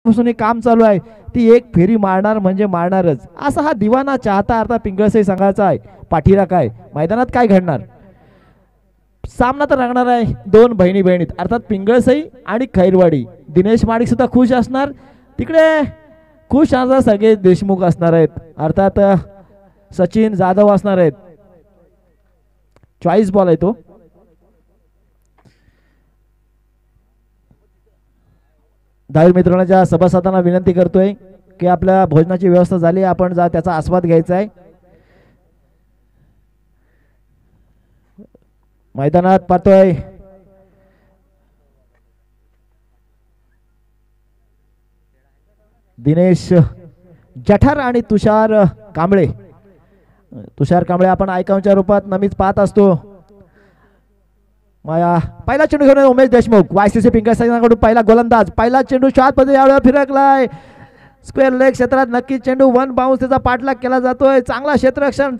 पासून हे काम चालू आहे, ती एक फेरी मारणार म्हणजे मारणारच, असा हा दिवाना चाहता अर्थात पिंगळसई संघाचा आहे. पाठीरा काय मैदानात काय घडणार, सामना तर रंगणार आहे दोन बहिणी बहिणीत अर्थात पिंगळसई आणि खैरवाडी. दिनेश माडिक सुद्धा खुश असणार, तिकडे खुश असणार सगळे देशमुख असणार आहेत, अर्थात सचिन जाधव असणार आहेत. चॉईस बॉल आहे तो. दहावी मित्रांच्या सभासदांना विनंती करतोय की आपल्या भोजनाची व्यवस्था झाली, आपण जा त्याचा आस्वाद घ्यायचा आहे. मैदानात पाहतोय दिनेश जठार आणि तुषार कांबळे. तुषार कांबळे आपण आयकॉनच्या रूपात नेहमीच पाहत असतो. माया पहिला चेंडू घेऊन उमेश देशमुख, वायसीसी पिंगळसईकडून पहिला गोलंदाज, पहिला चेंडू शॉट मध्ये यावेळेला फिरकलाय स्क्वेअर लेग क्षेत्रात. नक्की चेंडू वन बाउन्स, त्याचा पाठलाग केला जातोय. चांगला क्षेत्ररक्षण,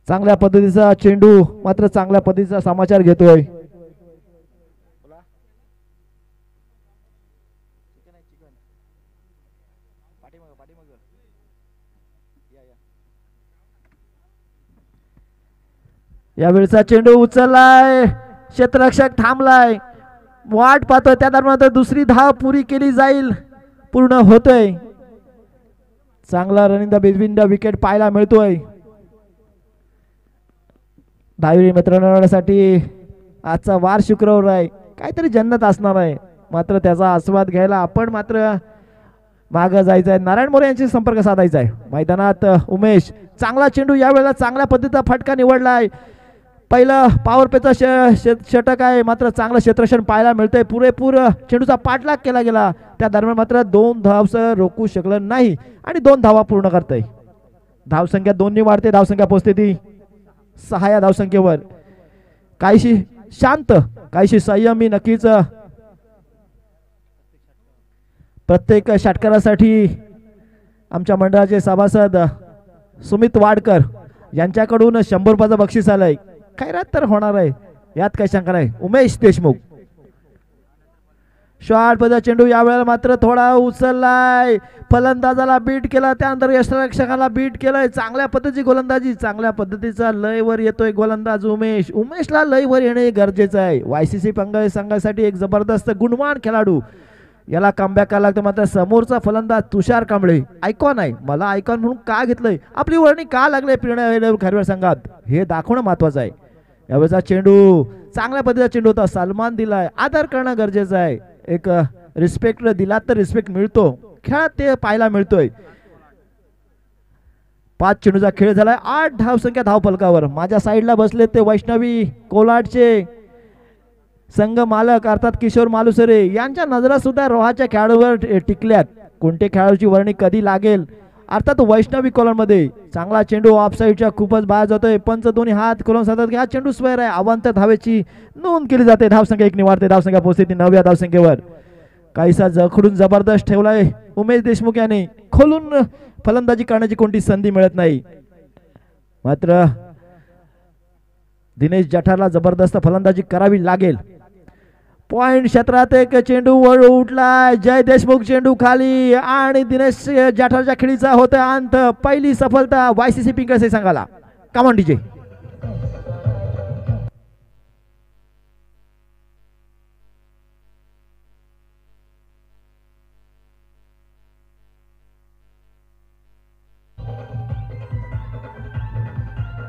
चांगल्या पद्धतीचा चेंडू, मात्र चांगल्या पद्धतीचा समाचार घेतोय. यावेळचा चेंडू उचललाय, क्षेत्ररक्षक थांबलाय, वाट पाहतोय. त्या दरम्यान दुसरी धाव पुरी केली जाईल, पूर्ण होतोय. चांगला running the between the wicket पाहायला मिळतोय. दहावी मित्रांसाठी आजचा वार शुक्रवार आहे, काहीतरी जन्नत असणार आहे, मात्र त्याचा आस्वाद घ्यायला आपण मात्र मागं जायचं आहे. नारायण मोरे यांची संपर्क साधायचा आहे. मैदानात उमेश, चांगला चेंडू, यावेळेला चांगल्या पद्धतीचा फटका निवडलाय. पहिलं पॉवर पेचा षटक आहे, मात्र चांगलं क्षेत्ररक्षण पाहायला मिळतंय. पुरेपूर चेंडूचा पाठलाग केला गेला, त्या दरम्यान मात्र 2 धावसह रोखू शकलं नाही आणि 2 धावा पूर्ण करतंय. धावसंख्या 2 वाढते, धावसंख्या पोहोचते ती 6 या धावसंख्येवर. काहीशी शांत, काहीशी संयमी नक्कीच प्रत्येक षटकारासाठी आमच्या मंडळाचे सभासद सुमित वाडकर यांच्याकडून 100 रुपयाचं बक्षीस आलंय. खैरात तर होणार आहे, यात काही शंका नाही. उमेश देशमुख, शॉट पद्धत चेंडू, यावेळेला मात्र थोडा उचललाय, फलंदाजाला बीट केला, त्यानंतर यष्टिरक्षकाला बीट केलंय. चांगल्या पद्धतीची गोलंदाजी, चांगल्या पद्धतीचा लयवर येतोय गोलंदाज उमेश. उमेशला लयवर येणे गरजेचं आहे. वायसीसी पिंगळसई संघासाठी एक जबरदस्त गुणवान खेळाडू, याला कमबॅक करायला लागतं. मात्र समोरचा फलंदाज तुषार कांबळे आयकॉन आहे, मला आयकॉन म्हणून का घेतलंय, आपली वर्णी का लागले खैरवाड संघात, हे दाखवणं महत्वाचं आहे. यावेळेचा चेंडू चांगल्या पद्धतीचा चेंडू होता, सन्मान दिलाय, आदर करणं गरजेचं आहे. एक रिस्पेक्ट दिला तर रिस्पेक्ट मिळतो, खेळात ते पाहायला मिळतोय. 5 चेंडूचा खेळ झालाय, 8 धावसंख्या धाव फलकावर. माझ्या साईडला बसले ते वैष्णवी कोलाडचे संघ मालक अर्थात किशोर मालुसरे, यांच्या नजरा सुद्धा रोहाच्या खेळाडूवर टिकल्यात. कोणते खेळाडूची वर्णी कधी लागेल, अर्थात वैष्णवी कॉलममध्ये. चांगला चेंडू ऑफसाईडच्या खूपच बाहेर जातोय. पंच दोन्ही हात करून सांगतात की हा चेंडू स्क्वेअर आहे. अवांतर धावेची नोंद केली जाते. धावसंख्या 1 वाढते, धावसंख्या पोहोचते 9व्या धावसंख्येवर. काहीसा जखडून जबरदस्त ठेवलाय उमेश देशमुख याने. खोलून फलंदाजी करण्याची कोणती संधी मिळत नाही, मात्र दिनेश जठारला जबरदस्त फलंदाजी करावी लागेल. पॉइंट क्षेत्रात एक चेंडू वर उठलाय, जय देशमुख चेंडू खाली आणि दिनेश जठारच्या खेळीचा होता अंत. पहिली सफलता वायसीसी पिंगळसई संघाला. Command DJ.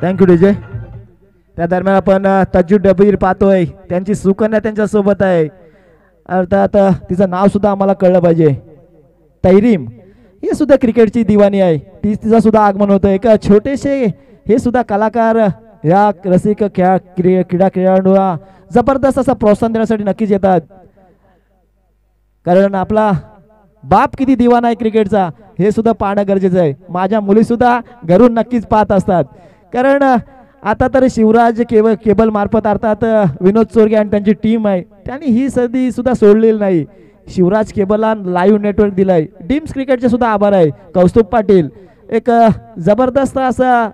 Thank you DJ. त्या दरम्यान आपण तज्जू डबीर पाहतोय, त्यांची सुकन्या त्यांच्या सोबत आहे. अर्थात तिचं नाव सुद्धा आम्हाला कळलं पाहिजे, तैरीम. हे सुद्धा क्रिकेटची दिवाणी आहे, तिचं सुद्धा आगमन होतं. एक छोटेसे हे सुद्धा कलाकार या रसिक क्रीडा खेळाडूंना जबरदस्त असं प्रोत्साहन देण्यासाठी नक्कीच येतात. कारण आपला बाप किती दिवाना आहे क्रिकेटचा हे सुद्धा पाहणं गरजेचं आहे. माझ्या मुली सुद्धा घरून नक्कीच पाहत असतात. कारण आता तर शिवराज केबल मार्फत अर्थात विनोद चोरगे आणि त्यांची टीम आहे, त्यांनी ही संधी सुद्धा सोडलेली नाही. शिवराज केबलला लाईव्ह नेटवर्क दिलाय. डीम्स क्रिकेटचे सुद्धा आभार आहे. कौस्तुभ पाटील एक जबरदस्त असा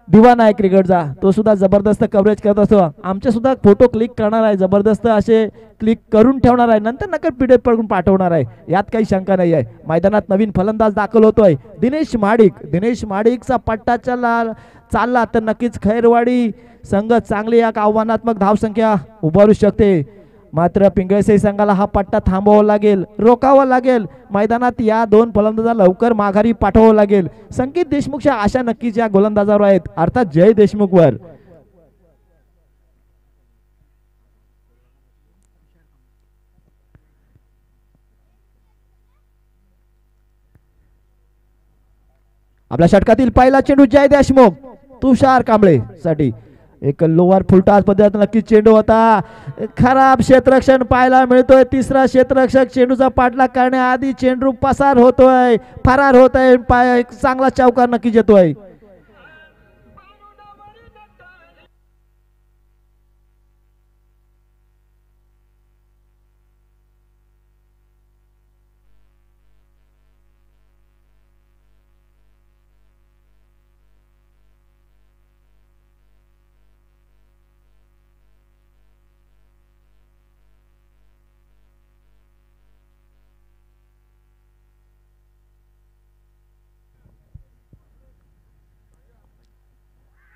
दिवाना आहे क्रिकेटचा, तो सुद्धा जबरदस्त कव्हरेज करत असतो. आमचे सुद्धा फोटो क्लिक करणार आहे, जबरदस्त असे क्लिक करून ठेवणार आहे, नंतर नक्की पीडीएफ करून पाठवणार आहे, यात काही शंका नाही आहे. मैदानात नवीन फलंदाज दाखल होतोय दिनेश महाडिक. दिनेश महाडिकचा पट्टा चालला तर नक्कीच खैरवाडी संघ चांगली एक आव्हानात्मक धावसंख्या उभारू शकते. मात्र पिंगळेसई संघाला हा पट्टा थांबवावा लागेल, रोकावा लागेल. मैदानात या दोन फलंदाजांना लवकर माघारी पाठवावं लागेल. संकेत देशमुखच्या आशा नक्कीच या गोलंदाजावर आहेत, अर्थात जय देशमुखवर. आपल्या षटकातील पहिला चेंडू जय देशमुख तुषार कांबळे साठी. एक लोअर फुलटास पद्धत नक्कीच चेंडू होता, खराब क्षेत्ररक्षण पाहायला मिळतोय. तिसरा क्षेत्ररक्षक चेंडूचा पाठलाग करण्याआधी चेंडू पसार होतोय, फरार होतोय, चांगला चौकार नक्कीच येतोय.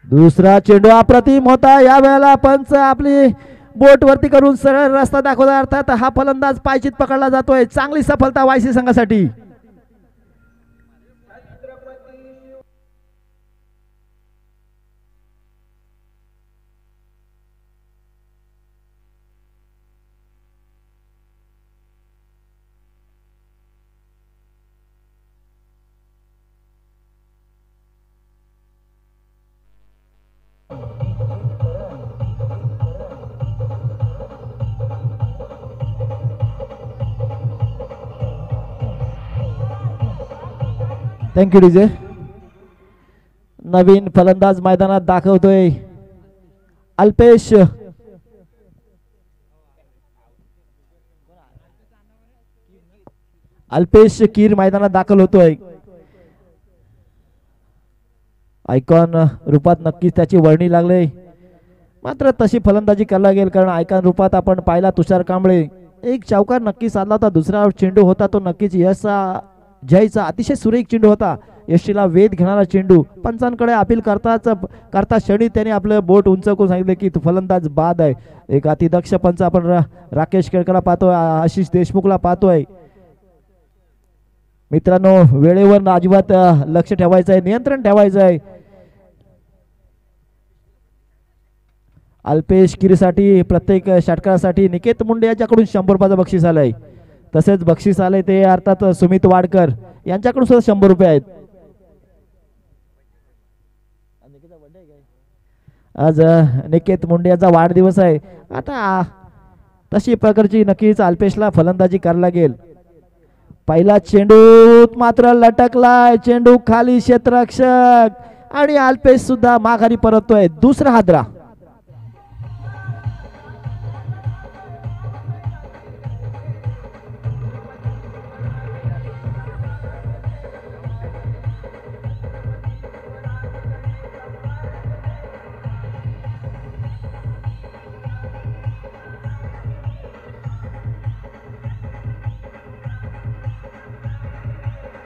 दुसरा चेंडू अप्रतिम होता. या वेळेला पंच आपली बोट वरती करून सरळ रस्ता दाखवला, अर्थात हा फलंदाज पायचीत पकडला जातोय. चांगली सफलता वायसी संघासाठी. Thank you DJ. नवीन फलंदाज मैदानात दाखवतोय अल्पेश कीर मैदानात दाखल होतोय. आयकॉन रूपात नक्कीच त्याची वर्णी लागले, मात्र तशी फलंदाजी करायला गेल, कारण आयकॉन रूपात आपण पाहिला तुषार कांबळे एक चौकार नक्की साधला होता. दुसरा चेंडू होता तो नक्कीच जयचा अतिशय सुरेख चेंडू होता, यष्टीला वेध घेणारा चेंडू. पंचांकडे अपील करता क्षणी त्याने आपलं बोट उंच करून सांगितले की तो फलंदाज बाद आहे. एक अतिदक्ष पंच आपण राकेश केळकरला पाहतोय, आशिष देशमुखला पाहतोय. मित्रांनो, वेळेवर अजिबात लक्ष ठेवायचं आहे, नियंत्रण ठेवायचं आहे. अल्पेश कीरसाठी प्रत्येक षटकारासाठी निकेत मुंडे याच्याकडून 100 रुपयाचं बक्षीस आलंय. तसेच बक्षीस आले ते अर्थात सुमित वाडकर यांच्याकडून सुद्धा 100 रुपये आहेत. आज निकेत मुंडे यांचा वाढदिवस आहे. आता तशी प्रकारची नक्कीच अल्पेशला फलंदाजी करायला लागेल. पहिला चेंडू मात्र लटकलाय, चेंडू खाली क्षेत्ररक्षक आणि अल्पेश सुद्धा माघारी परततोय. दुसरा हादरा.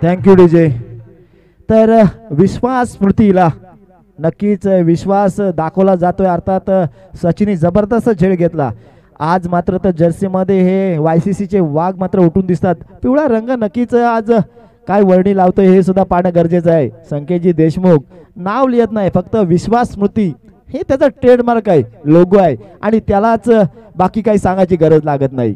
Thank you DJ. तर विश्वास स्मृतीला नक्कीच विश्वास दाखवला जातोय, अर्थात सचिनने जबरदस्त झेल घेतला. आज मात्र तर जर्सीमध्ये हे वायसीसीचे वाघ मात्र उठून दिसतात. पिवळा रंग नक्कीच आज काय वर्णी लावतोय हे सुद्धा पाहणं गरजेचं आहे. संकेतजी देशमुख नाव लिहित नाही, फक्त विश्वास स्मृती हे त्याचा ट्रेडमार्क आहे, लोगो आहे, आणि त्यालाच बाकी काही सांगायची गरज लागत नाही.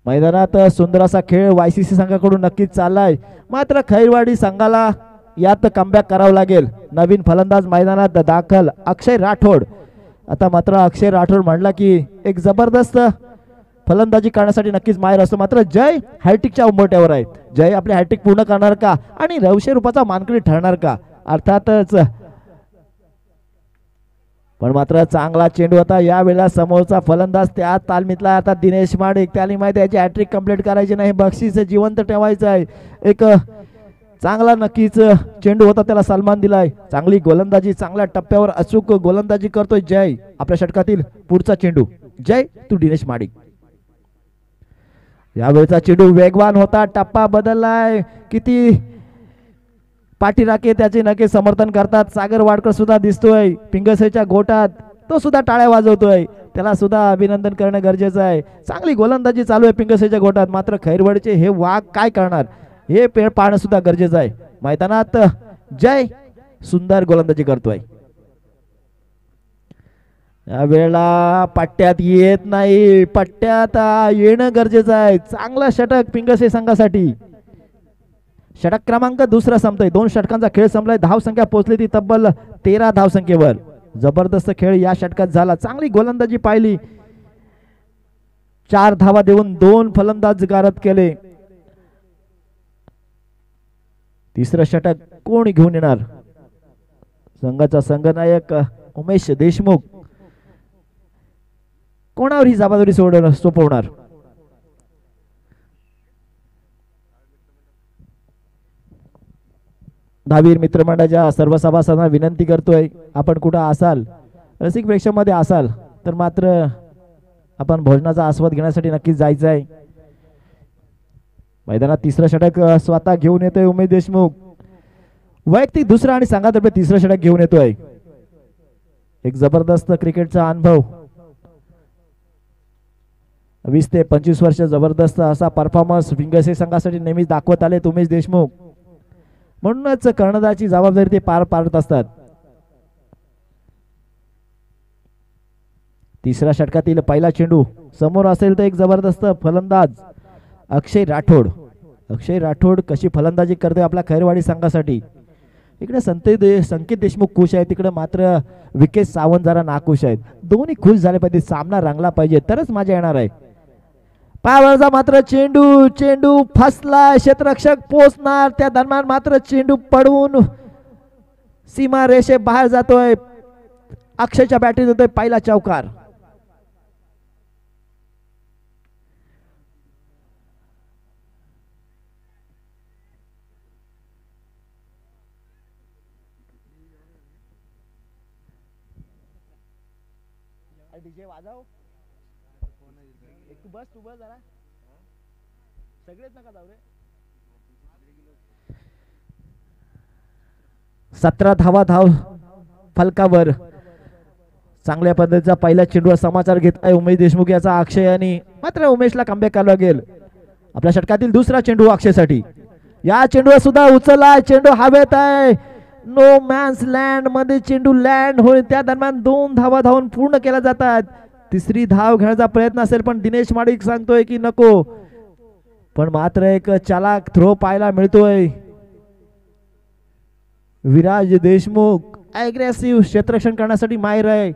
मैदानात सुंदर असा खेळ वायसीसी संघाकडून नक्कीच चाललाय, मात्र खैरवाडी संघाला यात कमबॅक करावं लागेल. नवीन फलंदाज मैदानात दाखल अक्षय राठोड. आता मात्र अक्षय राठोड म्हणला की एक जबरदस्त फलंदाजी करण्यासाठी नक्कीच माहेर असतो. मात्र जय हॅट्रिकच्या उंबरठ्यावर आहे. जय आपले हॅट्रिक पूर्ण करणार का आणि 900 रुपयाचा मानकरी ठरणार का? अर्थातच, पण मात्र चांगला चेंडू होता. या वेळेला समोरचा फलंदाज त्या तालमीतला आता दिनेश महाडिक, त्याला माहिती याची हॅट्रिक कंप्लीट करायची नाही, बक्षीस जिवंत ठेवायचं आहे. एक चांगला नक्कीच चेंडू होता, त्याला सन्मान दिलाय. चांगली गोलंदाजी, चांगल्या टप्प्यावर अचूक गोलंदाजी करतोय जय. आपल्या षटकातील पुढचा चेंडू जय तू दिनेश माडिक. यावेळचा चेंडू वेगवान होता, टप्पा बदललाय. किती पाठीराखे त्याचे नक्की समर्थन करतात. सागर वाडकर सुद्धा दिसतोय पिंगसेच्या गोटात, तो सुद्धा टाळ्या वाजवतोय. त्याला सुद्धा अभिनंदन करणं गरजेचं आहे. चांगली गोलंदाजी चालू आहे पिंगसेच्या गोटात. मात्र खैरवडचे हे वाघ काय करणार हे पाहणं सुद्धा गरजेचं आहे. मैदानात जय सुंदर गोलंदाजी करतोय. या वेळेला पट्ट्यात येत नाही, पट्ट्यात येणं गरजेचं आहे. चांगला षटक पिंगसे संघासाठी. षटक क्रमांक दुसरा संपतोय. 2 षटकांचा खेळ संपलाय. धावसंख्या पोहोचली ती तब्बल 13 धावसंख्येवर. जबरदस्त खेळ या षटकात झाला. चांगली गोलंदाजी पाहिली. 4 धावा देऊन 2 फलंदाज गारद केले. तिसरं षटक कोण घेऊन येणार? संघाचा संघनायक उमेश देशमुख कोणावर ही जबाबदारी सोपवणार? दहावीर मित्रमंडळाच्या सर्व सभासदांना विनंती करतोय, आपण कुठं असाल, रसिक प्रेक्षकामध्ये असाल तर मात्र आपण भोजनाचा आस्वाद घेण्यासाठी नक्कीच जायचं आहे. मैदानात तिसरं षटक स्वतः घेऊन येतोय उमेश देशमुख. वैयक्तिक दुसरा आणि संघातर्फे तिसरं षटक घेऊन येतोय. एक जबरदस्त क्रिकेटचा अनुभव. 20 ते 25 वर्ष जबरदस्त असा परफॉर्मन्स पिंगसे संघासाठी नेहमीच दाखवत आले उमेश देशमुख. म्हणूनच कर्णधाराची जबाबदारी ते पार पाडत असतात. तिसऱ्या षटकातील पहिला चेंडू समोर असेल तर एक जबरदस्त फलंदाज अक्षय राठोड. अक्षय राठोड कशी फलंदाजी करतोय आपल्या खैरवाडी संघासाठी. इकडे संकेत देशमुख खुश आहे, तिकडे मात्र विकेश सावंत जरा नाखुश आहेत. दोन्ही खुश झाले पाहिजे, सामना रंगला पाहिजे तरच मजा येणार आहे. पायावरचा मात्र चेंडू फसला, क्षेत्ररक्षक पोहोचणार त्या दरम्यान मात्र चेंडू पडून सीमा रेषे बाहेर जातोय. अक्षयच्या बॅटरीत होतोय पहिला चौकार. डीजे वाजव. तू बस जरा, सगळेच नका जाऊ रे. 17 धाव फलकावर. चांगल्या पद्धतीचा पहिला चेंडूवर समाचार घेतलाय उमेश देशमुख याचा अक्षय, आणि मात्र उमेशला कमबॅक करावा लागेल. आपल्या षटकातील दुसरा चेंडू अक्षयसाठी. या चेंडूवर सुद्धा उचलला, चेंडू हवेत आहे. नो मॅन्स लँड मध्ये चेंडू लँड होईल, त्या दरम्यान 2 धावा धावून पूर्ण केल्या जातात. तिसरी धाव घेण्याचा प्रयत्न असेल पण दिनेश माडिक सांगतोय की नको. पण मात्र एक चालाक थ्रो पाहायला मिळतोय. विराज देशमुख अग्रेसिव्ह क्षेत्ररक्षण करण्यासाठी माहिर आहे.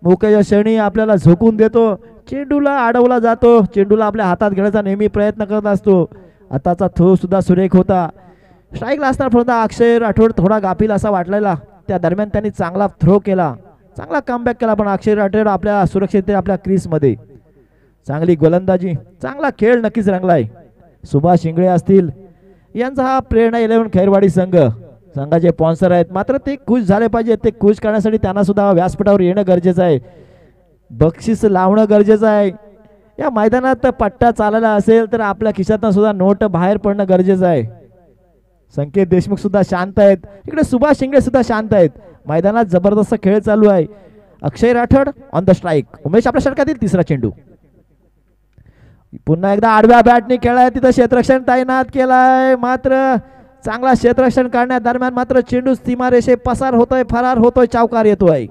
मोक्याच्या क्षणी आपल्याला झोकून देतो, चेंडूला अडवला जातो, चेंडूला आपल्या हातात घेण्याचा नेहमी प्रयत्न करत असतो. आताचा थ्रो सुद्धा सुरेख होता. स्ट्राईकला असताना अक्षय राठोड थोडा गाफील असा वाटलेला, त्या दरम्यान त्यांनी चांगला थ्रो केला, चांगला कमबॅक केला. पण अक्षय राठोड आपल्या सुरक्षित आपल्या क्रीज मध्ये. चांगली गोलंदाजी, चांगला खेळ नक्कीच रंगलाय. सुभाष शिंगळे असतील यांचा हा प्रेरणा 11 खैरवाडी संघाचे स्पॉन्सर आहेत. मात्र ते खुश झाले पाहिजे. ते खुश करण्यासाठी त्यांना सुद्धा व्यासपीठावर येणं गरजेचं आहे, बक्षीस लावणं गरजेचं आहे. या मैदानात पट्टा चालायला असेल तर आपल्या खिशातनं सुद्धा नोट बाहेर पडणं गरजेचं आहे. संकेत देशमुख सुद्धा शांत आहेत, इकडे सुभाष शिंगळे सुद्धा शांत आहेत. मैदानात जबरदस्त खेळ चालू आहे. Akshay Rathod on the strike. Umesh आपल्या षटकातील तिसरा चेंडू. पुन्हा एकदा आडव्या बॅटने खेळाय, तिथं क्षेत्ररक्षण तैनात केलाय. मात्र चांगला क्षेत्ररक्षण करण्या दरम्यान मात्र चेंडू सीमारेषे पसार होतोय, फरार होतोय, चौकार येतोय.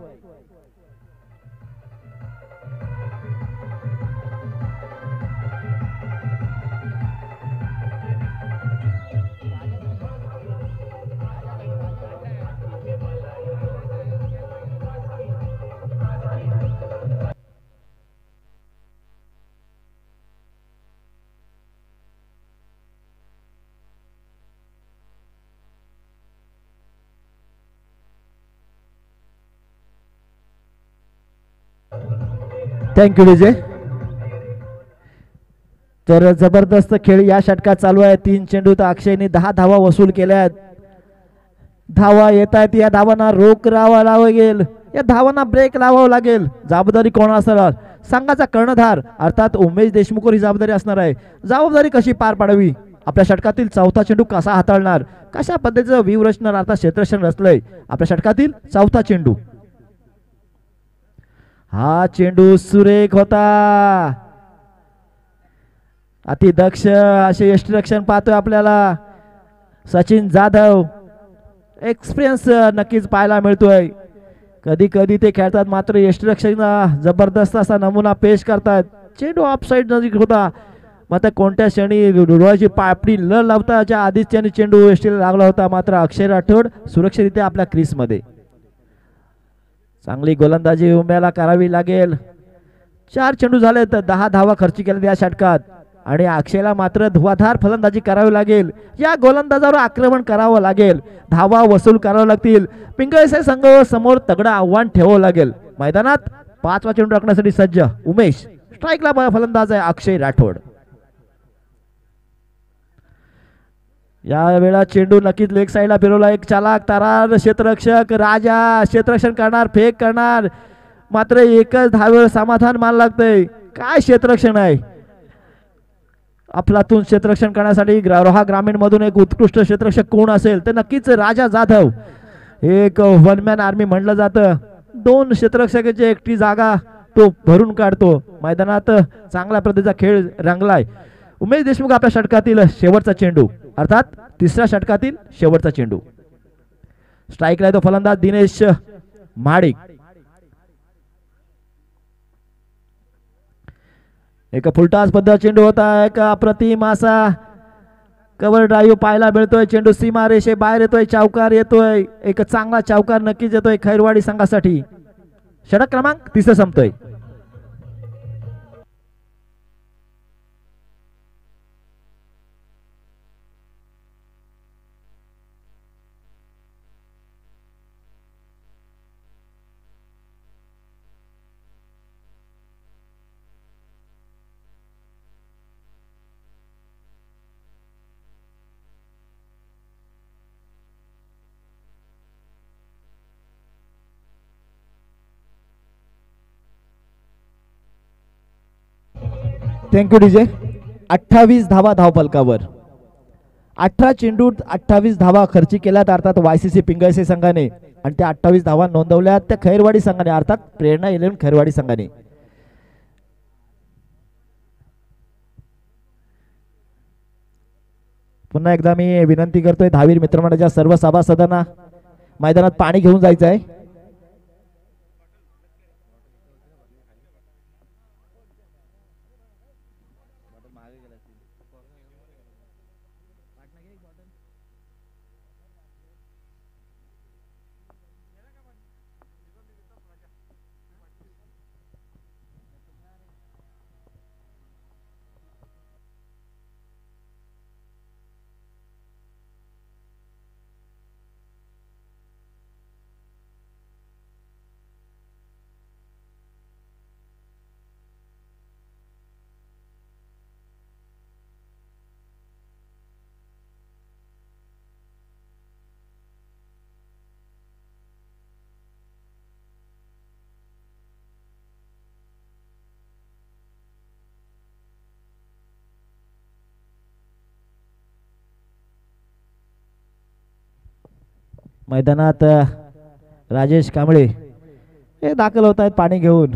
थँक्यू विजय. तर जबरदस्त खेळ या षटकात चालू आहे. 3 चेंडूत अक्षयने 10 धावा वसूल केल्यात. धावा येत आहेत, या धावांना रोख लावावा लागेल, या धावांना ब्रेक लावावं लागेल. जबाबदारी कोण असणार? संघाचा कर्णधार अर्थात उमेश देशमुखवर ही जबाबदारी असणार आहे. जबाबदारी कशी पार पाडावी, आपल्या षटकातील चौथा चेंडू कसा हाताळणार, कशा पद्धतीचं व्यूहरचना अर्थात क्षेत्ररक्षण रचलंय आपल्या षटकातील चौथा चेंडू. हा चेंडू सुरेख होता. अति दक्ष असे यष्टीरक्षण पाहतोय आपल्याला सचिन जाधव. एक्सपिरियन्स नक्कीच पाहायला मिळतोय. कधी कधी ते खेळतात मात्र यष्टीरक्षण जबरदस्त असा नमुना पेश करतात. चेंडू ऑफ साईड नजीक होता, मात्र कोणत्या क्षणी डोळ्याची पापडी न लावताच्या आधीच त्यांनी चेंडू यष्टीला लागला होता. मात्र अक्षय राठोड सुरक्षितरित्या आपल्या क्रीजमध्ये. चांगली गोलंदाजी उम्याला करावी लागेल. 4 चेंडू झाले तर 10 धावा खर्च केल्या या षटकात आणि अक्षयला मात्र धुवाधार फलंदाजी करावी लागेल. या गोलंदाजावर आक्रमण करावं लागेल, धावा वसूल करावं लागतील. पिंगळसे संघ समोर तगडं आव्हान ठेवावं लागेल. मैदानात 5वा चेंडू टाकण्यासाठी सज्ज उमेश. स्ट्राईकला फलंदाज आहे अक्षय राठोड. या वेळा चेंडू नक्कीच लेग साईडला फिरवला. एक चालाक तारार क्षेत्ररक्षक राजा क्षेत्ररक्षण करणार, फेक करणार, मात्र एकच धावेवर समाधान मान लागतंय. काय क्षेत्ररक्षण आहे. अफलातून क्षेत्ररक्षण करण्यासाठी रोहा ग्रामीण मधून एक उत्कृष्ट क्षेत्ररक्षक कोण असेल तर नक्कीच राजा जाधव. एक वन मॅन आर्मी म्हणलं जातं. 2 क्षेत्ररक्षकाची एकटी जागा तो भरून काढतो. मैदानात चांगल्या पद्धतीचा खेळ रंगलाय. उमेश देशमुख आपल्या षटकातील शेवटचा चेंडू अर्थात 3ऱ्या षटकातील शेवटचा चेंडू. स्ट्राईकला तो फलंदाज दिनेश महाडिक. एक फुलटास पद्धत चेंडू होता. एक अप्रतिम असा कव्हर ड्राईव्ह पाहायला मिळतोय. चेंडू सीमा रेषे बाहेर येतोय, चौकार येतोय. एक चांगला चौकार नक्कीच येतोय खैरवाडी संघासाठी. षटक क्रमांक 3 संपतोय. Thank you DJ. 28 धावा धावफलकावर. 18 चेंडूत 28 धावा खर्ची केल्यात अर्थात वायसीसी पिंगळसे संघाने आणि त्या 28 धावा नोंदवल्यात त्या खैरवाडी संघाने अर्थात प्रेरणा 11 खैरवाडी संघाने. पुन्हा एकदा मी विनंती करतोय धावीर मित्रमंडळाच्या सर्व सभासदांना मैदानात पाणी घेऊन जायचं आहे. मैदानात राजेश कांबळे हे दाखल होत आहेत पाणी घेऊन.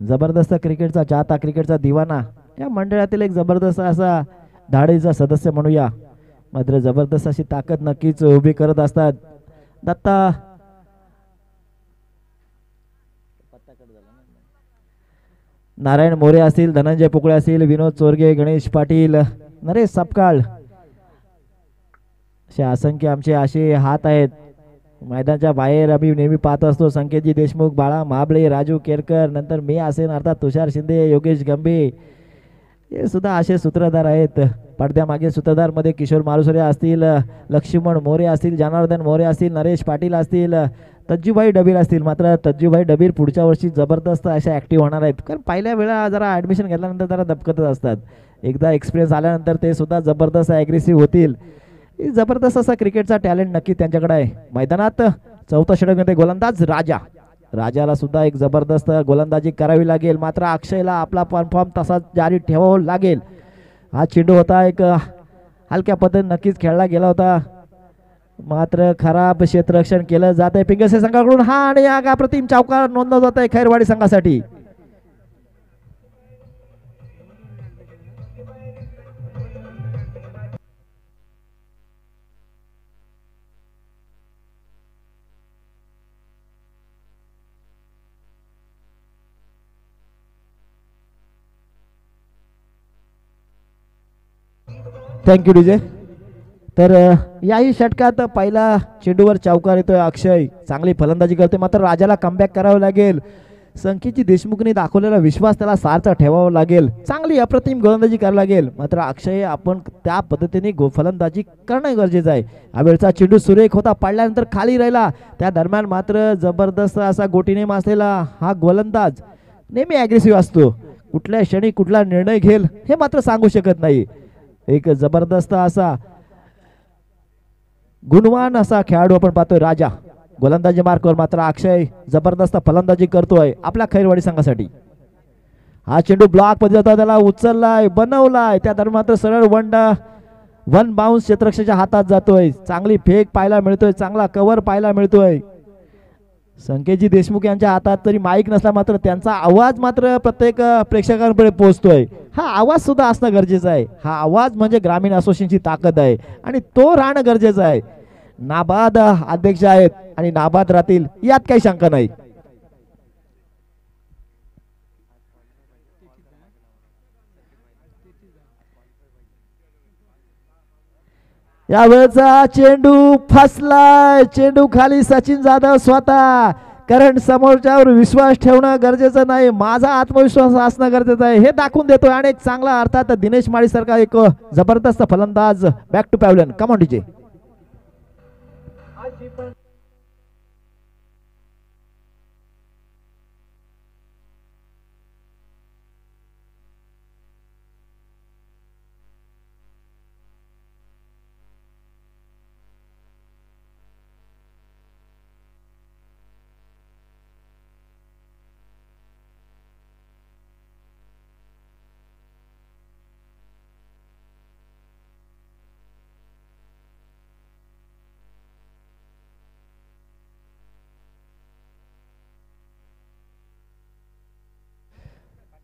जबरदस्त क्रिकेटचा चाहता, क्रिकेटचा दिवाना, या मंडळातील एक जबरदस्त असा धाडीचा सदस्य म्हणूया. मात्र जबरदस्त अशी ताकद नक्कीच उभी करत असतात. दत्ता नारायण मोरे असतील, धनंजय पुकळे असतील, विनोद चोरगे, गणेश पाटील, नरेश सपकाळ, असे असंख्य आमचे असे हात आहेत. मैदानाच्या बाहेर आम्ही नेहमी पाहत असतो संकेतजी देशमुख, बाळा महाबळे, राजू केरकर, नंतर मी असेल अर्थात तुषार शिंदे, योगेश गंभे, हे सुद्धा असे सूत्रधार आहेत. पडद्यामागे सूत्रधारमध्ये किशोर मालुसरे असतील, लक्ष्मण मोरे असतील, जनार्दन मोरे असतील, नरेश पाटील असतील, तज्जूभाई डबीर असतील. मात्र तज्जूभाई डबीर पुढच्या वर्षी जबरदस्त अशा ॲक्टिव्ह होणार आहेत, कारण पहिल्या वेळा जरा ॲडमिशन घेतल्यानंतर जरा दबकतच असतात. एकदा एक्सपिरियन्स आल्यानंतर ते सुद्धा जबरदस्त ॲग्रेसिव्ह होतील. जबरदस्त असा क्रिकेटचा टॅलेंट नक्की त्यांच्याकडे आहे. मैदानात चौथा षटकमध्ये गोलंदाज राजाला सुद्धा एक जबरदस्त गोलंदाजी करावी लागेल. मात्र अक्षयला आपला परफॉर्म तसाच जारी ठेवावा लागेल. हा चेंडू होता एक हलक्या पद्धतीने नक्कीच खेळला गेला होता, मात्र खराब क्षेत्ररक्षण केलं जात आहे पिंगसे संघाकडून. हा आणि या अप्रतिम चौकार नोंदवला जात आहे खैरवाडी संघासाठी. Thank you DJ. तर याही षटकात पहिला चेंडूवर चौकार येतोय अक्षय, चांगली फलंदाजी करते. मात्र राजाला कमबॅक करावं लागेल. संकेतजी देशमुखने दाखवलेला विश्वास त्याला सारखा ठेवावा लागेल. चांगली अप्रतिम गोलंदाजी करावी लागेल. मात्र अक्षय आपण त्या पद्धतीने फलंदाजी करणं गरजेचं आहे. हा वेळचा चेंडू सुरेख होता, पाडल्यानंतर खाली राहिला. त्या दरम्यान मात्र जबरदस्त असा गोटीनेम असलेला हा गोलंदाज नेहमी ॲग्रेसिव्ह असतो. कुठल्या क्षणी कुठला निर्णय घेईल हे मात्र सांगू शकत नाही. एक जबरदस्त असा गुणवान असा खेळाडू आपण पाहतोय राजा गोलंदाजी मार्कवर. मात्र अक्षय जबरदस्त फलंदाजी करतोय आपल्या खैरवाडी संघासाठी. हा चेंडू ब्लॉक मध्ये जाता, त्याला उचललाय, बनवलाय. त्या दरम्यान मात्र सरळ वन बाउन्स क्षेत्ररक्षकाच्या हातात जातोय. चांगली फेक पाहायला मिळतोय, चांगला कव्हर पाहायला मिळतोय. संकेतजी देशमुख यांच्या हातात तरी माईक नसला मात्र त्यांचा आवाज मात्र प्रत्येक प्रेक्षकांकडे पोहोचतोय. हा आवाज सुद्धा असणं गरजेचं आहे. हा आवाज म्हणजे ग्रामीण असोसिएशनची ताकद आहे आणि तो राहणं गरजेचं आहे. नाबाद अध्यक्ष आहेत आणि नाबाद राहतील यात काही शंका नाही. या वेळचा चेंडू फसलाय. चेंडू खाली सचिन जाधव स्वतः, कारण समोरच्यावर विश्वास ठेवणं गरजेचं नाही, माझा आत्मविश्वास असणं गरजेचं आहे हे दाखवून देतोय. आणि एक चांगला अर्थात दिनेश माळी सारखा एक जबरदस्त फलंदाज back to pavilion. Come on DJ.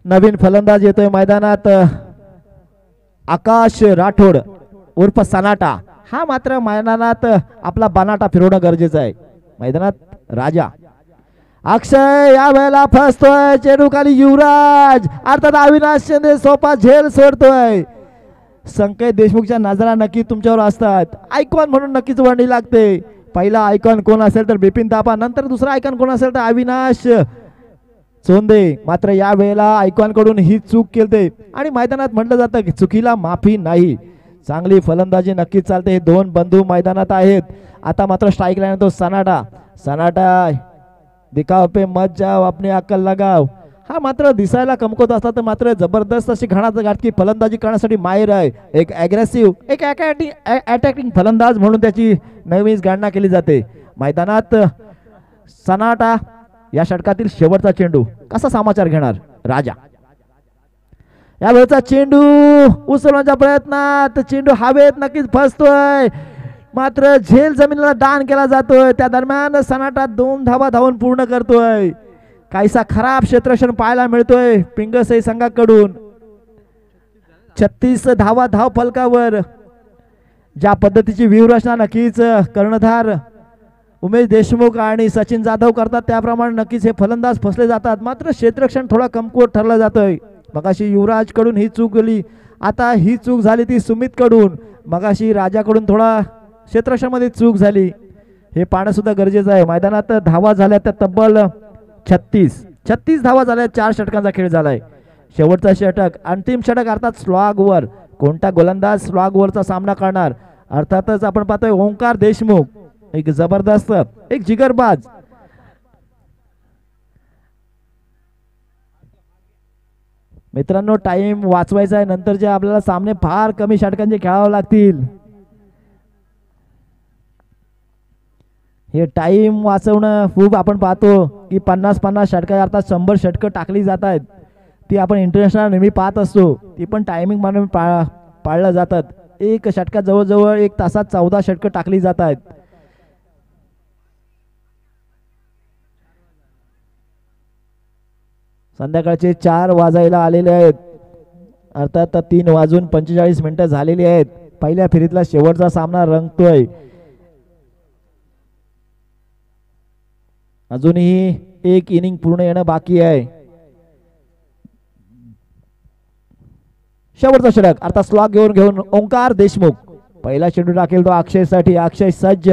नवीन फलंदाज येतोय मैदानात, आकाश राठोड उर्फ सनाटा. हा मात्र मैदानात आपला बनाटा फिरवणं गरजेचं आहे. मैदानात राजा. अक्षय या वेळेला फसतोय. चेंडू खाली युवराज, अर्थात अविनाश शिंदे सोपा झेल सोडतोय. संकेत देशमुखच्या नजरा नक्की तुमच्यावर असतात. आयकॉन म्हणून नक्कीच वळणी लागते. पहिला आयकॉन कोण असेल तर बिपिन थापा, नंतर दुसरा आयकॉन कोण असेल तर अविनाश चोंदे. मात्र या वेळेला आयकॉन कडून ही चूक केलते आणि मैदानात म्हटलं जातं की चुकीला माफी नाही. चांगली फलंदाजी नक्कीच चालते. हे दोन बंधू मैदानात आहेत. आता मात्र स्ट्राईक लाईन तो सनाटा दिखाव पे मत जाओ, अपनी अक्कल लगाव. हा मात्र दिसायला कमकवत असतात तर मात्र जबरदस्त अशी घाटाघाटकी फलंदाजी करण्यासाठी माहिर आहे. एक ॲग्रेसिव्ह एक अटॅकिंग फलंदाज म्हणून त्याची नवीन गणना केली जाते. मैदानात सनाटा या षटकातील शेवटचा चेंडू कसा समाचार घेणार राजा. या वेळचा चेंडू उचलण्याच्या प्रयत्नात चेंडू हवेत नक्कीच फसतोय. मात्र झेल जमिनीला दान केला जातोय. त्या दरम्यान सनाटा 2 धावा धावून पूर्ण करतोय. काहीसा खराब क्षेत्ररक्षण पाहायला मिळतोय पिंगसई संघाकडून. 36 धावा धाव फलकावर. ज्या पद्धतीची व्यूहरचना नक्कीच कर्णधार उमेश देशमुख आणि सचिन जाधव करतात त्याप्रमाणे नक्कीच हे फलंदाज फसले जातात. मात्र क्षेत्ररक्षण थोडा कमकुवत ठरलं जातोय. मगाशी युवराज कडून ही चूक झाली, आता ही चूक झाली ती सुमित कडून. मगाशी राजाकडून थोडा क्षेत्ररक्षण मध्ये चूक झाली, हे पाहणं सुद्धा गरजेचं आहे. मैदानात धावा झाल्या त्या तब्बल 36 धावा झाल्या. 4 षटकांचा खेळ झालाय. शेवटचा षटक, अंतिम षटक अर्थात स्लॉग वर. कोणता गोलंदाज स्लॉग वरचा सामना करणार? अर्थातच आपण पाहतोय ओंकार देशमुख, एक जबरदस्त एक जिगरबाज. मित्रांनो टाइम वाचवायचा आहे, नंतरचे आपल्याला सामने फार कमी षटकांचे खेळावे लागतील. हे टाइम वाचवणं खूप आपण पाहतो की 50-50 षटकं अर्थात 100 षटकं टाकली जात आहेत. ती आपण इंटरनॅशनल नेहमी पाहत असतो, ती पण टायमिंग म्हणून पाळल्या जातात. एक षटकात जवळजवळ 1 तासात 14 षटकं टाकली जात आहेत. संध्याकाळचे 4 वाजायला आलेले आहेत, अर्थात 3:45 झालेली आहेत. पहिल्या फेरीतला शेवटचा सामना रंगतोय. अजूनही एक इनिंग पूर्ण येणं बाकी आहे. शेवटचा षटक अर्थात स्लॉग घेऊन ओंकार देशमुख पहिला चेंडू टाकेल तो अक्षयसाठी. अक्षय सज्ज.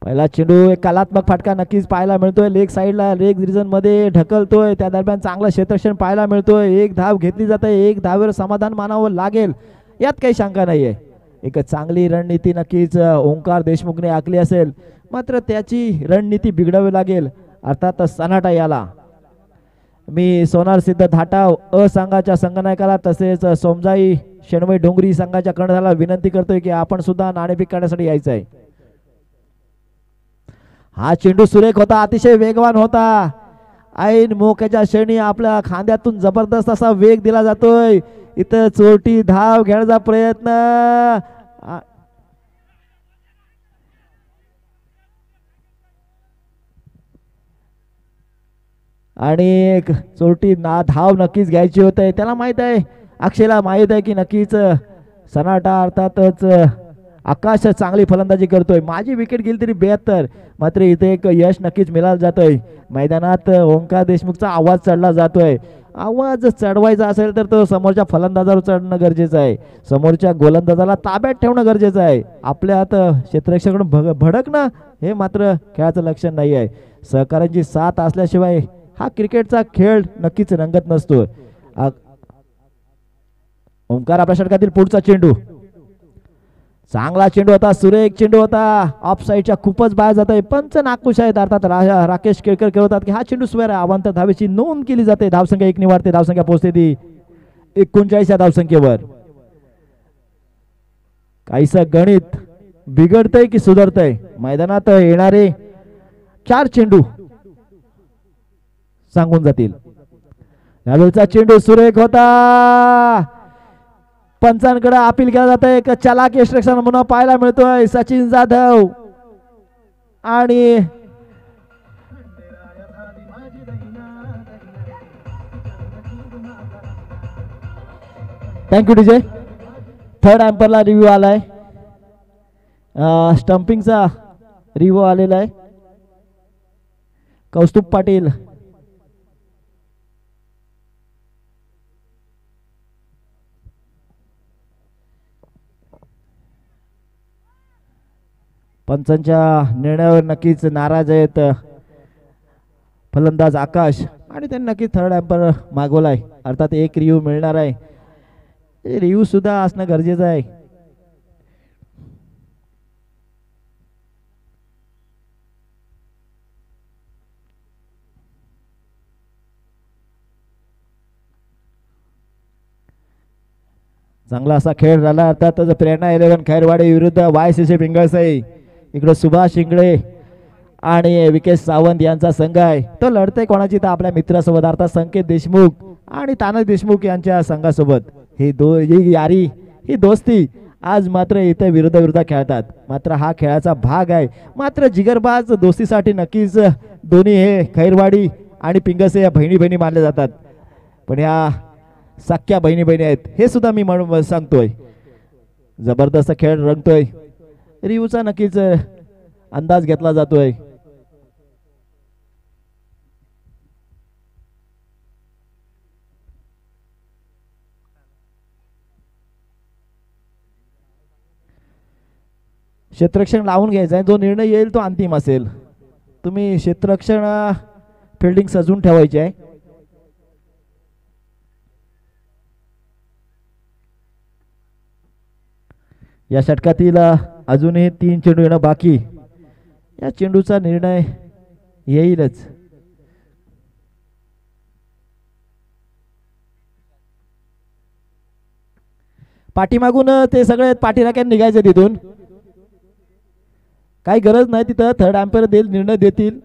पहिला चेंडू एक कलात्मक फटका नक्कीच पाहायला मिळतोय. लेग साईडला लेग रिजन मध्ये ढकलतोय, त्या दरम्यान चांगलं क्षेत्ररक्षण पाहायला मिळतोय. एक धाव घेतली जाते, एक धावेवर समाधान मानावं लागेल यात काही शंका नाहीये. एक चांगली रणनीती नक्कीच ओंकार देशमुखने आखली असेल, मात्र त्याची रणनीती बिघडावी लागेल. अर्थात सनाटा याला मी सोनार सिद्ध धाटाव अ संघाच्या संघनायकाला तसेच सोमजाई शेणमई डोंगरी संघाच्या कर्णधाराला विनंती करतोय की आपण सुद्धा नाणेफेक करण्यासाठी यायचं आहे. हा चेंडू सुरेख होता, अतिशय वेगवान होता. ऐन मोक्याच्या क्षणी आपल्या खांद्यातून जबरदस्त असा वेग दिला जातोय. इथं चोरटी धाव घेण्याचा प्रयत्न आणि चोरटी धाव नक्कीच घ्यायची होते. त्याला माहित आहे, अक्षयला माहित आहे की नक्कीच सनाटा अर्थातच आकाश चांगली फलंदाजी करतोय. माझी विकेट गेली तरी 72, मात्र इथे एक यश नक्कीच मिळालं जातोय. मैदानात ओंकार देशमुखचा आवाज चढला जातोय. आवाज चढवायचा असेल तर तो समोरच्या फलंदाजावर चढणं गरजेचं आहे, समोरच्या गोलंदाजाला ताब्यात ठेवणं गरजेचं आहे. आपल्या आता क्षेत्ररक्षकाकडून भडकणं हे मात्र खेळाचं लक्षण नाही आहे. सहकार्यांची साथ असल्याशिवाय हा क्रिकेटचा खेळ नक्कीच रंगत नसतो. ओंकार आपल्या षटकातील पुढचा चेंडू, चांगला चेंडू होता, सुरेख चेंडू होता. ऑफ साईडच्या खूपच बाहेर जात आहे. पंच नाखुश आहेत अर्थात राकेश केळकर खेळवतात की हा चेंडू स्वेर आहे. अवांतर धावेची नोंद केली जाते. धावसंख्या 1 निवाडते. धावसंख्या पोहोचते ती 39 या धावसंख्येवर. काहीसं गणित बिघडतंय की सुधारतंय. मैदानात येणारे 4 चेंडू सांगून जातील. यावेळचा चेंडू सुरेख होता. पंचांकडे अपील केला जात आहे. एक चलाक यष्टरक्षण म्हणून पाहायला मिळतोय. सचिन जाधव आणि थँक्यू डीजे. थर्ड एम्परला रिव्ह्यू आलाय, स्टंपिंगचा रिव्ह्यू आलेला आहे. कौस्तुभ पाटील पंचांच्या निर्णयावर नक्कीच नाराज आहेत फलंदाज आकाश, आणि त्यांनी नक्कीच थर्ड एम्पर मागवलाय. अर्थात एक रिव्ह्यू मिळणार आहे. रिव्ह्यू सुद्धा असणं गरजेचं आहे. चांगला असा खेळ झाला. अर्थातच प्रेरणा 11 खैरवाडी विरुद्ध YCC पिंगळसई. इकडे सुभाष शिंगळे आणि विकेश सावंत यांचा संघ आहे. तो लढतय कोणाची तर आपल्या मित्रासोबत, अर्थात संकेत देशमुख आणि तानक देशमुख यांच्या संघासोबत. ही यारी, ही दोस्ती आज मात्र इथे विरुद्ध खेळतात. मात्र हा खेळाचा भाग आहे. मात्र जिगरबाज दोस्तीसाठी नक्कीच दोन्ही हे खैरवाडी आणि पिंगळसई या बहिणी बहिणी मानले जातात. पण या सख्या बहिणी बहिणी आहेत हे सुद्धा मी म्हणून सांगतोय. जबरदस्त खेळ रंगतोय. रिव्ह्यूचा नक्कीच अंदाज घेतला जातोय. क्षेत्ररक्षण लावून घ्यायचं आहे. जो निर्णय येईल तो अंतिम असेल. तुम्ही क्षेत्ररक्षण फिल्डिंग सजून ठेवायची आहे. या षटकातील अजूनही 3 चेंडू येणं बाकी. या चेंडूचा निर्णय येईलच. पाठीमागून ते सगळे पाठीराख्याने निघायचे तिथून, काही गरज नाही तिथं थर्ड अँपायर निर्णय देतील.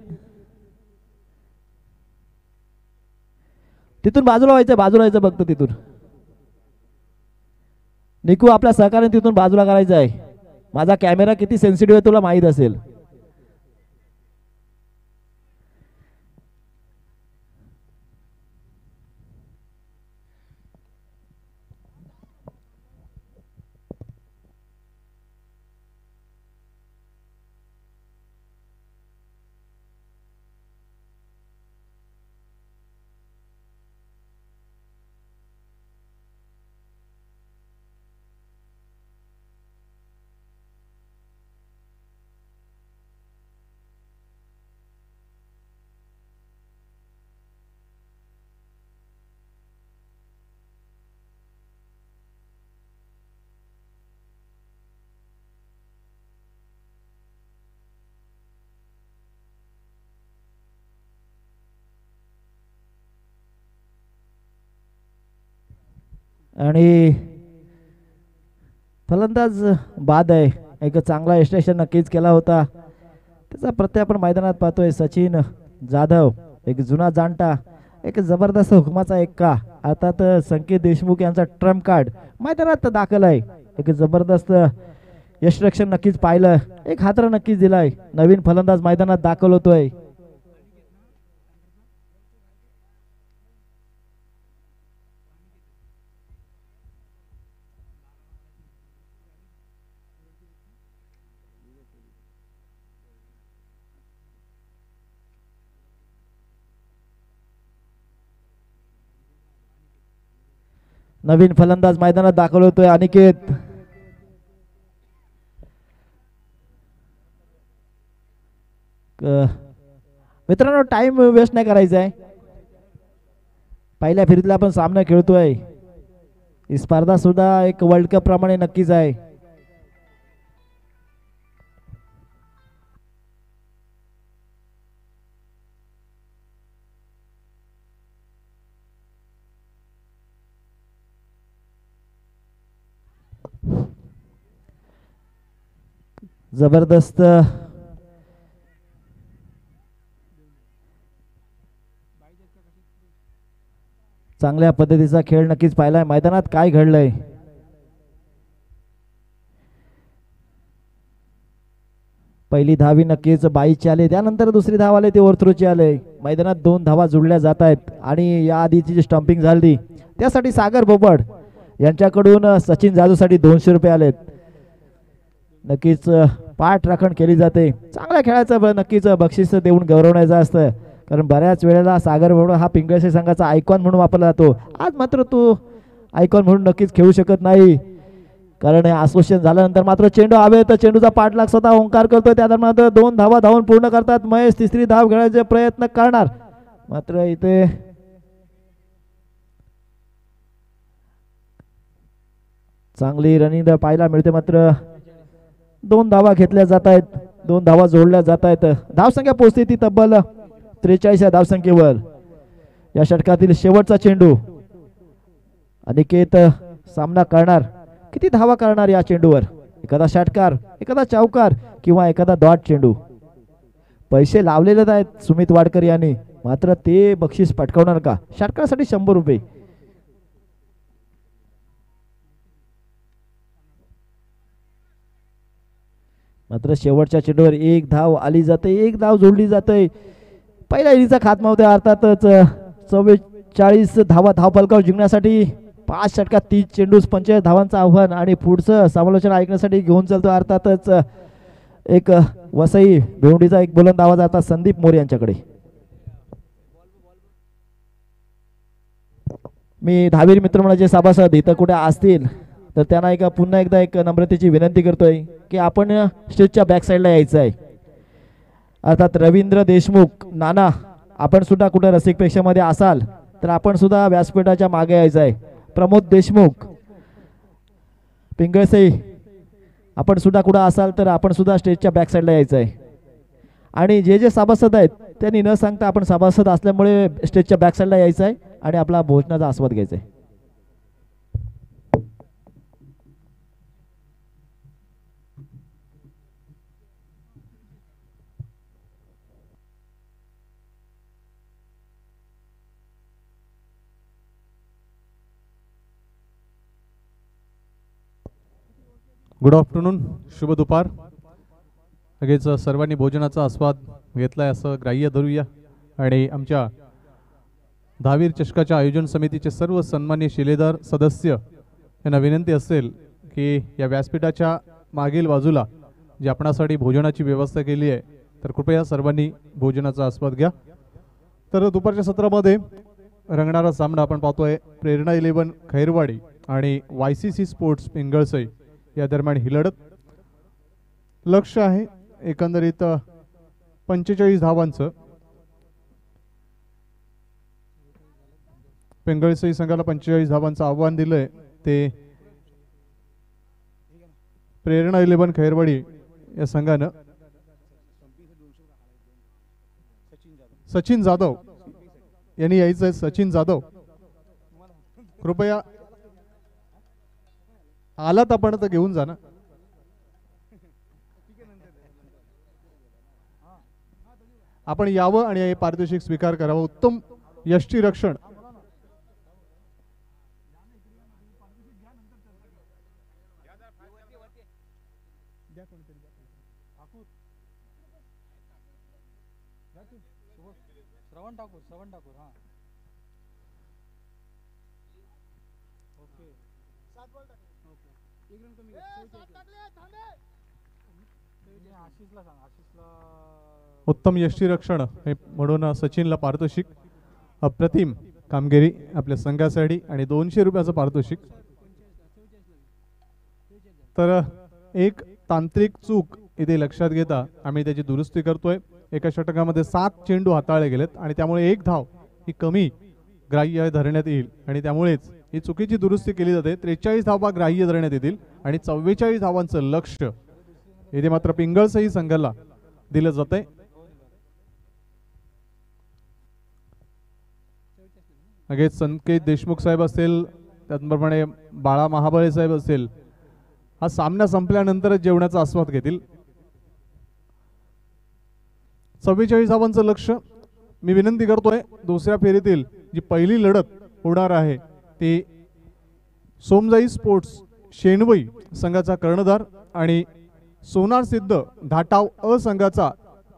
तिथून बाजूला व्हायचं फक्त तिथून. निकू आपल्या सहकार्याने तिथून बाजूला करायचं आहे. माझा कॅमेरा किती सेन्सिटिव्ह आहे तुला माहीत असेल. आणि फलंदाज बाद आहे. एक चांगला एक्स्ट्रेशन नक्कीच केला होता. त्याचा प्रत्यय आपण मैदानात पाहतोय. सचिन जाधव एक जुना जाणता, एक जबरदस्त हुकमाचा एक्का. अर्थात संकेत देशमुख यांचा ट्रम्प कार्ड मैदानात दाखल आहे. एक जबरदस्त यशरक्षण नक्कीच पाहिलं. एक हातरा नक्कीच दिलाय. नवीन फलंदाज मैदानात दाखल होतोय. नवीन फलंदाज मैदानात दाखल होतोय अनिकेत. मित्रांनो टाइम वेस्ट नाही करायचा आहे. पहिल्या फेरीतला आपण सामना खेळतोय. ही स्पर्धा सुद्धा एक वर्ल्ड कप प्रमाणे नक्कीच आहे. जबरदस्त चांगल्या पद्धतीचा खेळ नक्कीच पाहिलाय. मैदानात काय घडलंय पहिली धावी नक्कीच 22ची आले, त्यानंतर दुसरी धाव आले ते ओव्हरथ्रोची आले. मैदानात 2 धावा जुळल्या जात आहेत. आणि या आधीची जी स्टंपिंग झाली त्यासाठी सागर बोबड यांच्याकडून सचिन जाधवसाठी 200 रुपये आलेत. नक्कीच पाठ राखण केली जाते. चांगल्या खेळाचं नक्कीच बक्षीस देऊन गौरवण्याचं असतं. कारण बऱ्याच वेळेला सागर बोबड हा पिंगळशे संघाचा आयकॉन म्हणून वापरला जातो. आज मात्र तो आयकॉन म्हणून नक्कीच खेळू शकत नाही. कारण असोसिएशन झाल्यानंतर मात्र चेंडू हवे तर चेंडूचा पाठलाग स्वतः ओंकार करतो. त्या दरम्यान 2 धावा धावून पूर्ण करतात महेश. तिसरी धाव घेण्याचे प्रयत्न करणार, मात्र इथे चांगली रनिंग पाहायला मिळते. मात्र 2 धावा घेतल्या जात आहेत, 2 धावा जोडल्या जात आहेत. धावसंख्या पोहोचते ती तब्बल 43 या धावसंख्येवर. या षटकातील शेवटचा चेंडू. अनिकेत सामना करणार, किती धावा करणार या चेंडूवर? एखादा षटकार, एखादा चौकार किंवा एखादा डॉट चेंडू. पैसे लावलेले आहेत सुमित वाडकर यांनी, मात्र ते बक्षीस पटकावणार का? षटकासाठी 100 रुपये. मात्र शेवटच्या चेंडूवर 1 धाव आली जाते, 1 धाव जोडली जाते. पहिल्या इनिंगचा खात्मा होता. अर्थातच 44 धावा धावफलकावर जिंकण्यासाठी 5 षटकात 30 चेंडू 45 धावांचं आव्हान. आणि पुढचं समालोचन ऐकण्यासाठी घेऊन चालतो अर्थातच एक वसई भिवंडीचा एक बुलंद आवाज आता संदीप मोरे यांच्याकडे. मी धावीर मित्रमंडळाचे सभासद इथं कुठे असतील तर त्यांना पुन्हा एकदा एक नम्रतेची विनंती करतोय की आपण स्टेजच्या बॅक साईडला यायचं आहे. अर्थात रवींद्र देशमुख नाना, आपण सुद्धा कुठे रसिक प्रेक्षामध्ये असाल तर आपण सुद्धा व्यासपीठाच्या मागे यायचं आहे. प्रमोद देशमुख पिंगळसई, आपण सुद्धा कुठं असाल तर आपण सुद्धा स्टेजच्या बॅक साईडला यायचं आहे. आणि जे जे सभासद आहेत त्यांनी न सांगता आपण सभासद असल्यामुळे स्टेजच्या बॅक साईडला यायचं आहे आणि आपला भोजनाचा आस्वाद घ्यायचा आहे. गुड आफ्टरनून, शुभ दुपार. लगेच सर्वांनी भोजनाचा आस्वाद घेतलाय असं ग्राह्य धरूया आणि आमच्या दहावीर चषकाच्या आयोजन समितीचे सर्व सन्मान्य शिलेदार सदस्य यांना विनंती असेल की या व्यासपीठाच्या मागील बाजूला जी आपणासाठी भोजनाची व्यवस्था केली आहे तर कृपया सर्वांनी भोजनाचा आस्वाद घ्या. तर दुपारच्या सत्रामध्ये रंगणारा सामना आपण पाहतोय प्रेरणा 11 खैरवाडी आणि YCC स्पोर्ट्स पिंगळसई या दरम्यान ही लढत. लक्ष आहे एकंदरीत 45 धावांचं. पिंगळसई संघाला 45 धावांचं आव्हान दिलंय ते प्रेरणा 11 खैरवाडी या संघानं. सचिन जाधव यांनी यायचं आहे. सचिन जाधव कृपया आलात आपण तर घेऊन जा ना. आपण यावं आणि हे पारितोषिक स्वीकार करावं. उत्तम यष्टी रक्षण. श्रवण ठाकूर हाँ ओके 7 बॉल टाकले. ओके एक रन कमी आशिषला सांग. आशिषला उत्तम यष्टीरक्षण हे म्हणून सचिनला पारितोषिक. अप्रतिम कामगिरी आपल्या संघासाठी आणि 200 रुपयाचं पारितोषिक. तर एक तांत्रिक चूक इथे लक्षात घेता आम्ही त्याची दुरुस्ती करतोय. एका षटकामध्ये 7 चेंडू हाताळले गेलेत आणि त्यामुळे एक धाव ही कमी ग्राह्य धरण्यात येईल आणि त्यामुळेच ही चुकीची दुरुस्ती केली जाते. 43 धावा ग्राह्य धरण्यात येतील आणि 44 धावांचं लक्ष इथे मात्र पिंगळसई संघाला दिलं जातंय. लगेच संकेत देशमुख साहेब असतील, त्याचप्रमाणे बाळा महाबळे साहेब असतील, हा सामना संपल्यानंतरच जेवणाचा आस्वाद घेतील. 44 धावांचं लक्ष. मी विनंती करतोय दुसऱ्या फेरीतील जी पहिली लढत होणार आहे ती सोमजाई स्पोर्ट्स शेणवई संघाचा कर्णधार आणि सोनार सिद्ध धाटाव अ संघाचा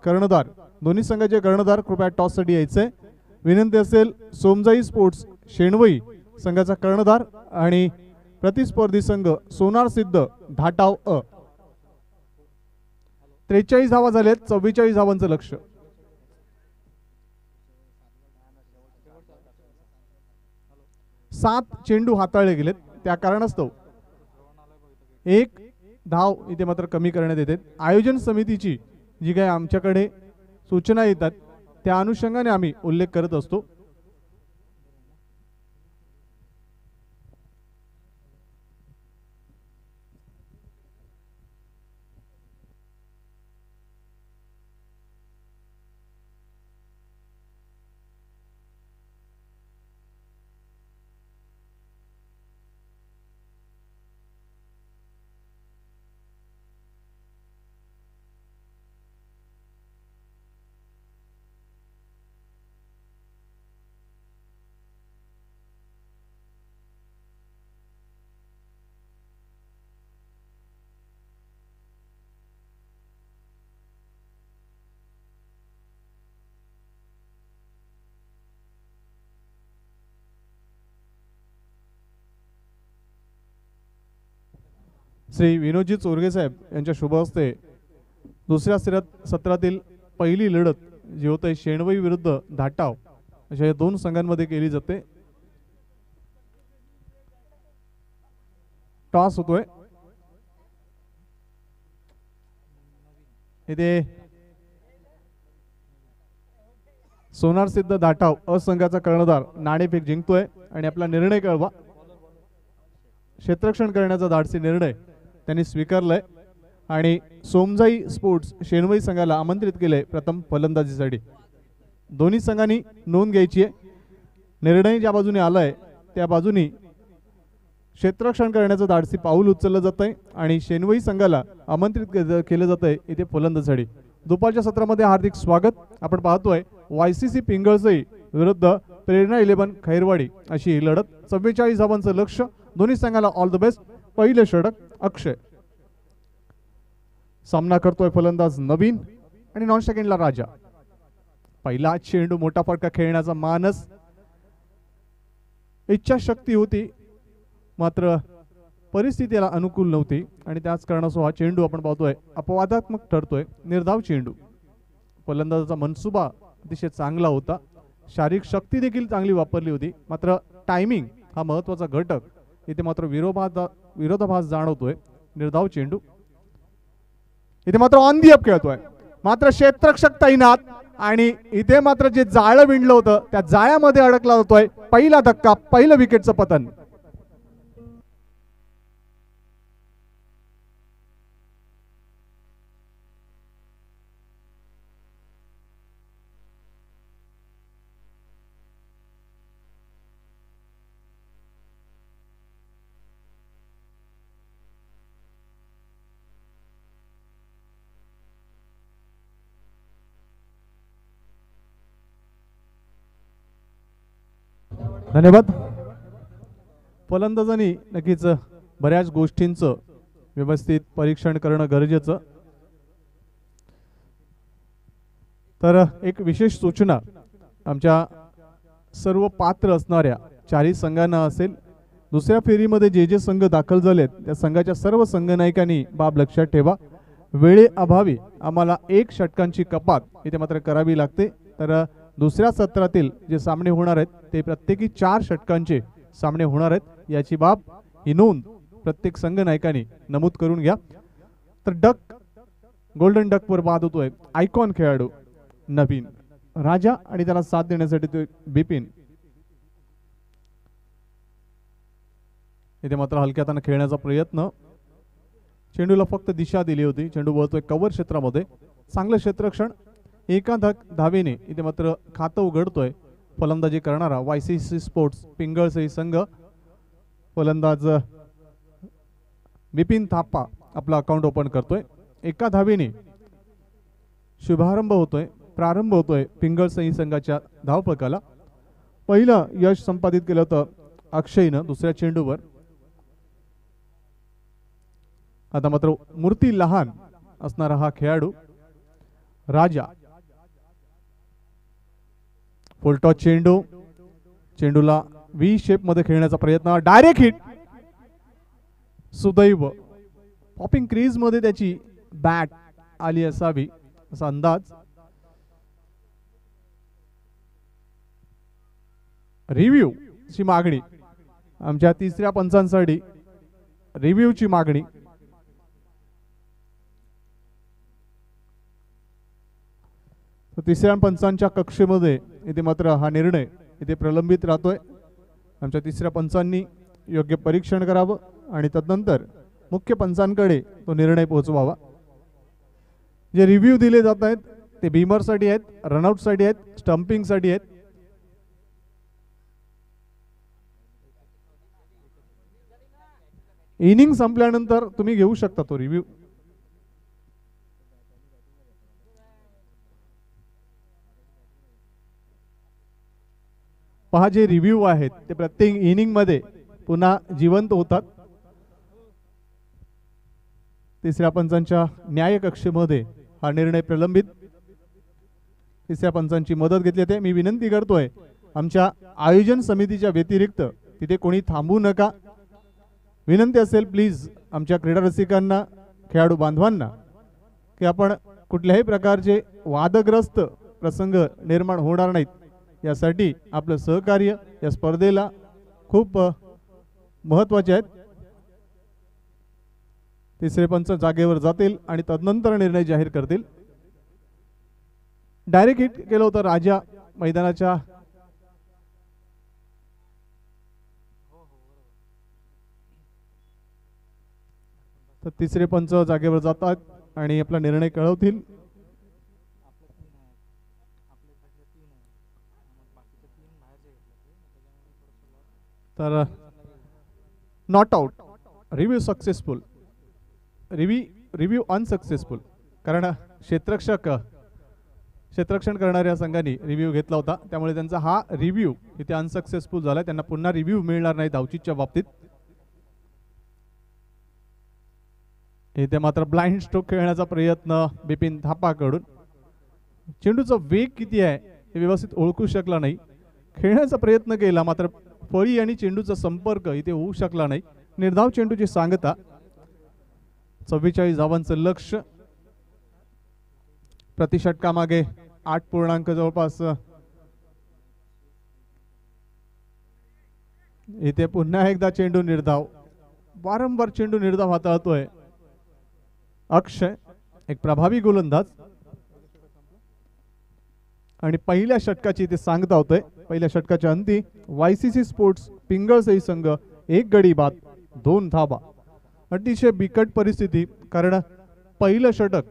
कर्णधार. दोन्ही संघाचे कर्णधार कृपया टॉससाठी यायचे. विनंती असेल सोमजाई स्पोर्ट्स शेणवई संघाचा कर्णधार आणि प्रतिस्पर्धी संघ सोनार सिद्ध धाटाव अ. 43 धावा झालेत. 44 धावांचं लक्ष. सात चेंडू हाताळले गेलेत. त्या कारणास्तव एक धाव इथे मात्र कमी करण्यात येते. आयोजन समितीची जी काही आमच्याकडे सूचना येतात त्या अनुषंगाने आम्ही उल्लेख करत असतो. श्री विनोदजी चोरगे साहेब यांच्या शुभ हस्ते दुसऱ्या सत्रातील पहिली लढत जी होते शेणवई विरुद्ध धाटाव अशा या दोन संघांमध्ये केली जाते. टॉस होतोय. इथे सोनार सिद्ध धाटाव अ संघाचा कर्णधार नाणेफेक जिंकतोय आणि आपला निर्णय कळवा. क्षेत्ररक्षण करण्याचा धाडसी निर्णय त्यांनी स्वीकारलाय आणि सोमजाई स्पोर्ट्स शेणवई संघाला आमंत्रित केले प्रथम फलंदाजीसाठी. दोन्ही संघांनी नोंद घ्यायची आहे. निर्णय ज्या बाजूने आलाय त्या बाजूनी क्षेत्ररक्षण करण्याचं धाडसी पाऊल उचललं जात आहे आणि शेणवई संघाला आमंत्रित केलं जात आहे इथे फलंदाजीसाठी. दुपारच्या सत्रामध्ये हार्दिक स्वागत. आपण पाहतोय YCC पिंगळसई विरुद्ध प्रेरणा 11 खैरवाडी अशी ही लढत. 44 धावांचं लक्ष. दोन्ही संघाला ऑल द बेस्ट. पहिले षटक अक्षय. सामना करतोय फलंदाज नवीन आणि नॉन सेकंडला राजा. पहिला चेंडू मोठा फटका खेळण्याचा मानस, इच्छाशक्ती होती, मात्र परिस्थितीला अनुकूल नव्हती आणि त्याच कारणासह हा चेंडू आपण पाहतोय अपवादात्मक ठरतोय. निर्धाव चेंडू. फलंदाजाचा मनसुबा अतिशय चांगला होता, शारीरिक शक्ती देखील चांगली वापरली होती, मात्र टायमिंग हा महत्वाचा घटक इथे मात्र विरोधाभास जाणवतोय. निर्धाव चेंडू. इथे मात्र ऑन दी अप खेळतोय, मात्र क्षेत्ररक्षक तैनात आणि इथे मात्र जे जाळं विणलं होतं त्या जाळ्यामध्ये अडकला जातोय. पहिला धक्का, पहिलं विकेटचं पतन. धन्यवाद. फलंदाजांनी नक्कीच बऱ्याच गोष्टींचं व्यवस्थित परीक्षण करणं गरजेचं. तर एक विशेष सूचना आमच्या सर्व पात्र असणाऱ्या चारही संघांना असेल. दुसऱ्या फेरीमध्ये जे जे संघ दाखल झालेत त्या संघाच्या सर्व संघनायकांनी बाब लक्षात ठेवा, वेळेअभावी आम्हाला 1 षटकांची कपात इथे मात्र करावी लागते. तर दुसऱ्या सत्रातील जे सामने होणार आहेत ते प्रत्येकी 4 षटकांचे सामने होणार आहेत, याची बाब ही नोंद प्रत्येक संघनायकांनी नमूद करून घ्या. तर डक, गोल्डन डक वर बाद होतोय आयकॉन खेळाडू नवीन. राजा आणि त्याला साथ देण्यासाठी तो बिपिन. इथे मात्र हलक्या हाताने खेळण्याचा प्रयत्न, चेंडूला फक्त दिशा दिली होती. चेंडू वळतोय कव्हर क्षेत्रामध्ये, चांगलं क्षेत्ररक्षण. एका धावेने इथे मात्र खातं उघडतोय फलंदाजी करणारा YCC स्पोर्ट्स पिंगळसई संघ. फलंदाज बिपिन थापा आपला अकाउंट ओपन करतोय. एका धावेने शुभारंभ होतोय, प्रारंभ होतोय पिंगळसई संघाच्या धावफलकाला. पहिलं यश संपादित केलं होतं अक्षयनं दुसऱ्या चेंडूवर. आता मात्र मूर्ती लहान असणारा हा खेळाडू राजा. फुलटॉस चेंडू, चेंडूला V शेप मध्ये खेळण्याचा प्रयत्न, डायरेक्ट हिट. सुदैव पॉपिंग क्रीज मध्ये त्याची बॅट आली असावी असा अंदाज. रिव्ह्यू ची मागणी, आमच्या तिसऱ्या पंचांसाठी रिव्ह्यू ची मागणी. तिसऱ्या पंचांच्या कक्षेमध्ये इथे मात्र हा निर्णय इथे प्रलंबित राहतोय. आमच्या तिसऱ्या पंचांनी योग्य परीक्षण करावं आणि तदनंतर मुख्य पंचांकडे तो निर्णय पोहोचवावा. जे रिव्ह्यू दिले जात आहेत ते बीमरसाठी आहेत, रनआउटसाठी आहेत, स्टंपिंगसाठी आहेत. इनिंग संपल्यानंतर तुम्ही घेऊ शकता तो रिव्ह्यू. पहा, जे रिव्ह्यू आहेत ते प्रत्येक इनिंग मध्ये पुन्हा जिवंत होतात. तिसऱ्या पंचांच्या न्याय कक्षेमध्ये हा निर्णय प्रलंबित. तिसऱ्या पंचांची मदत घेतली जाते. मी विनंती करतोय आमच्या आयोजन समितीच्या व्यतिरिक्त तिथे कोणी थांबू नका. विनंती असेल प्लीज आमच्या क्रीडा रसिकांना, खेळाडू बांधवांना की आपण कुठल्याही प्रकारचे वादग्रस्त प्रसंग निर्माण होणार नाहीत यासाठी आपलं सहकार्य या स्पर्धेला खूप महत्त्वाचे आहेत. तिसरे पंच जागेवर जातील आणि तदनंतर निर्णय जाहीर करतील. डायरेक्ट हिट केलं होतं राजा मैदानाच्या तर तिसरे पंच जागेवर जातात आणि आपला निर्णय कळवतील. तर not out, review successful, review unsuccessful. कारण क्षेत्ररक्षण करणाऱ्या संघाने रिव्ह्यू घेतला होता, त्यामुळे त्यांचा हा रिव्ह्यू इथे अनसक्सेसफुल झाला. त्यांना पुन्हा रिव्ह्यू मिळणार नाही धावचीच्या बाबतीत. इथे मात्र ब्लाइंड स्ट्रोक खेळण्याचा प्रयत्न बिपिन थापाकडून. चेंडूचा वेग किती आहे हे व्यवस्थित ओळखू शकला नाही. खेळण्याचा प्रयत्न केला मात्र फळी आणि चेंडूचा संपर्क इथे होऊ शकला नाही. निर्धाव चेंडूची सांगता. 44 धावांचं लक्ष. प्रति षटकामागे 8 पूर्णांक जवळपास. इथे पुन्हा एकदा चेंडू निर्धाव. वारंवार चेंडू निर्धाव हाताळतोय अक्षय, एक प्रभावी गोलंदाज. आणि पहिल्या षटकाची इथे सांगता होतोय. पहिल्या षटकाच्या अंती YCC स्पोर्ट्स पिंगळसई संघ 1 गडी बाद 2 धावा. अतिशय बिकट परिस्थिती, कारण पहिलं षटक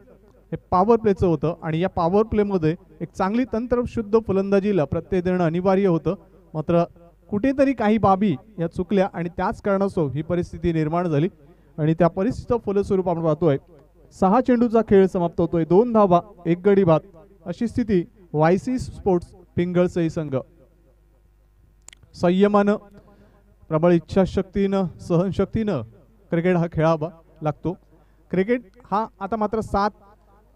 हे पॉवर प्लेचं होतं आणि या पॉवर प्लेमध्ये एक चांगली तंत्रशुद्ध फलंदाजीला प्रत्यय देणं अनिवार्य होतं. मात्र कुठेतरी काही बाबी या चुकल्या आणि त्याच कारणास्तव ही परिस्थिती निर्माण झाली आणि त्या परिस्थितीचं फलस्वरूप आपण पाहतोय 6 चेंडूचा खेळ समाप्त होतोय. 2 धावा 1 गडी बाद अशी स्थिती. YCC स्पोर्ट्स पिंगळसई संघ संयमानं, प्रबळ इच्छाशक्तीनं, सहनशक्तीनं क्रिकेट हा खेळावा लागतो. क्रिकेट हा आता मात्र 7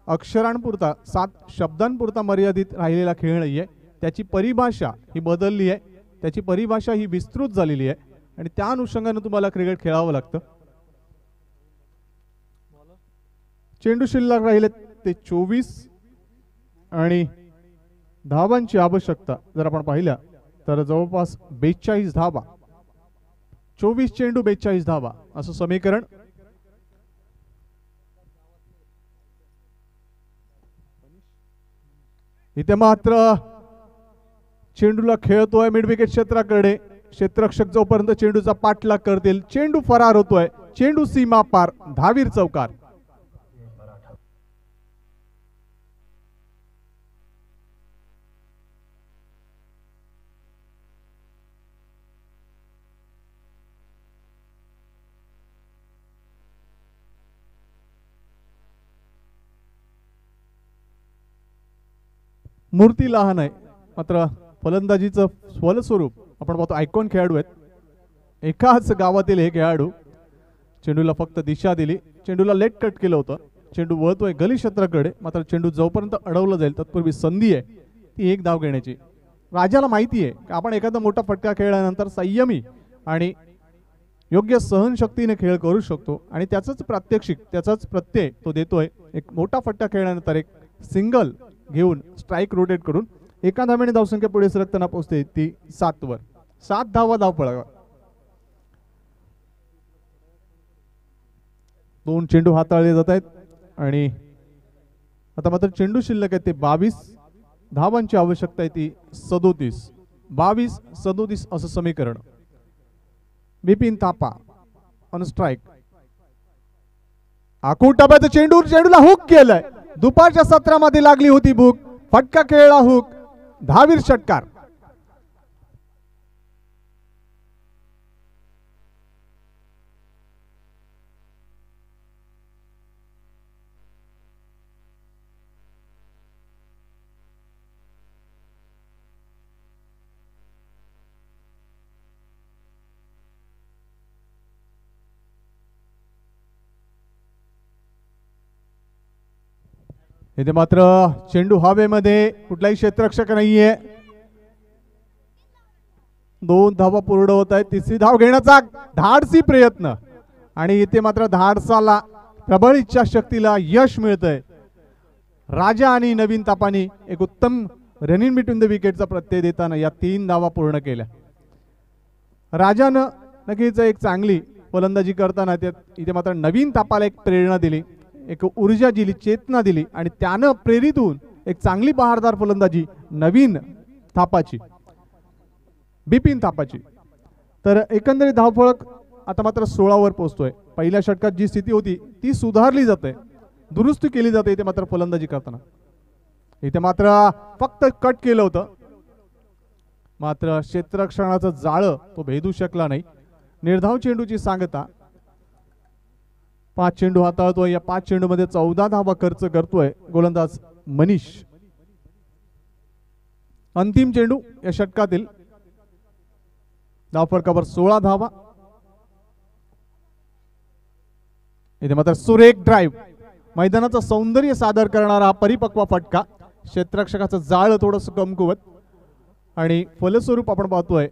अक्षरांपुरता 7 शब्दांपुरता मर्यादित राहिलेला खेळ नाही आहे. त्याची परिभाषा ही बदलली आहे. त्याची परिभाषा ही विस्तृत झालेली आहे आणि त्या अनुषंगाने तुम्हाला क्रिकेट खेळावं लागतं. चेंडू शिल्लक राहिले ते 24 आणि धावांची आवश्यकता जर आपण पाहिल्या तर जवळपास 42 धावा. 24 चेंडू 42 धावा असं समीकरण. इथे मात्र चेंडूला खेळतोय मिड विकेट क्षेत्राकडे. क्षेत्ररक्षक जोपर्यंत चेंडूचा पाठलाग करतील चेंडू फरार होतोय. चेंडू सीमा पार, धावीर चौकार. मूर्ती लहान आहे मात्र फलंदाजीचं फलस्वरूप आपण पाहतो आयकॉन खेळाडू आहेत. एकाच गावातील हे खेळाडू. चेंडूला फक्त दिशा दिली. चेंडूला लेट कट केलं होतं. चेंडू वळतोय गली क्षेत्राकडे मात्र चेंडू जोपर्यंत अडवलं जाईल तत्पूर्वी संधी आहे ती 1 धाव घेण्याची. राजाला माहिती आहे की आपण एखादा मोठा फटका खेळल्यानंतर संयमी आणि योग्य सहनशक्तीने खेळ करू शकतो आणि त्याचंच प्रात्यक्षिक, त्याचाच प्रत्यय तो देतोय. एक मोठा फटका खेळल्यानंतर एक सिंगल घेऊन स्ट्राईक रोटेट करून 1 धावेने धावसंख्या पुढे सरकताना पोहोचते ती 7 वर. 7 धावा धावपळावर. 2 चेंडू हाताळले जात आहेत आणि आता मात्र चेंडू शिल्लक आहे ते 22. धावांची आवश्यकता आहे ती 37. 22-37 असं समीकरण. बिपिन थापा ऑन स्ट्राईक. आखूड टप्प्यात चेंडूला हुक केलंय. दुपारच्या सत्रामध्ये लागली होती भूक. फटका खेळला हुक. धावीर षटकार. इथे मात्र चेंडू हवेमध्ये, कुठलाही क्षेत्ररक्षक नाहीये. 2 धावा पूर्ण होत आहेत. 3री धाव घेण्याचा धाडसी प्रयत्न आणि इथे मात्र धाडसाला, प्रबळ इच्छाशक्तीला यश मिळतंय. राजा आणि नवीन तापानी एक उत्तम रनिंग बिटवीन द विकेटचा प्रत्यय देताना या 3 धावा पूर्ण केल्या. राजानं नक्कीच एक चांगली फलंदाजी करताना इथे मात्र नवीन तापाला एक प्रेरणा दिली, एक ऊर्जा दिली, चेतना दिली आणि त्यानं प्रेरित होऊन एक चांगली बहारदार फलंदाजी नवीन थापाची, बिपिन थापाची. तर एकंदरीत धावफलक आता मात्र 16 वर पोहोचतोय. पहिल्या षटकात जी स्थिती होती ती सुधारली जाते, दुरुस्ती केली जाते इथे मात्र फलंदाजी करताना. इथे मात्र फक्त कट केलं होतं, मात्र क्षेत्ररक्षणाचं जाळं तो भेदू शकला नाही. निर्धाव चेंडूची सांगता. 5 चेंडू हाताळतोय. या 5 चेंडू मध्ये 14 धावा खर्च करतोय गोलंदाज मनीष. अंतिम चेंडू या षटकातील. धावफलकावर 16 धावा. इथे मात्र सुरेख ड्राईव्ह, मैदानाचं सौंदर्य सादर करणारा परिपक्व फटका, क्षेत्ररक्षकाचं जाळ थोडंसं कमकुवत आणि फलस्वरूप आपण पाहतोय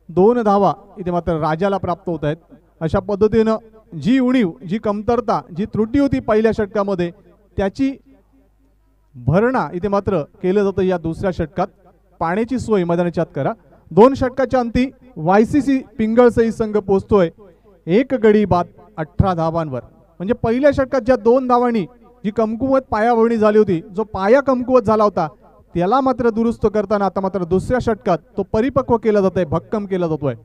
2 धावा इथे मात्र राजाला प्राप्त होत आहेत. अशा पद्धतीनं जी उणीव, जी कमतरता, जी त्रुटी होती पहिल्या षटकामध्ये त्याची भरणा इथे मात्र केलं जातं या दुसऱ्या षटकात. पाण्याची सोय मैदानाच्या आत करा. 2 षटकाच्या अंती YCC पिंगळसई संघ पोहोचतोय 1 गडी बाद 18 धावांवर. म्हणजे पहिल्या षटकात ज्या 2 धावांनी जी कमकुवत पायाभरणी झाली होती, जो पाया कमकुवत झाला होता त्याला मात्र दुरुस्त करताना आता मात्र दुसऱ्या षटकात तो परिपक्व केला जातोय, भक्कम केला जातोय.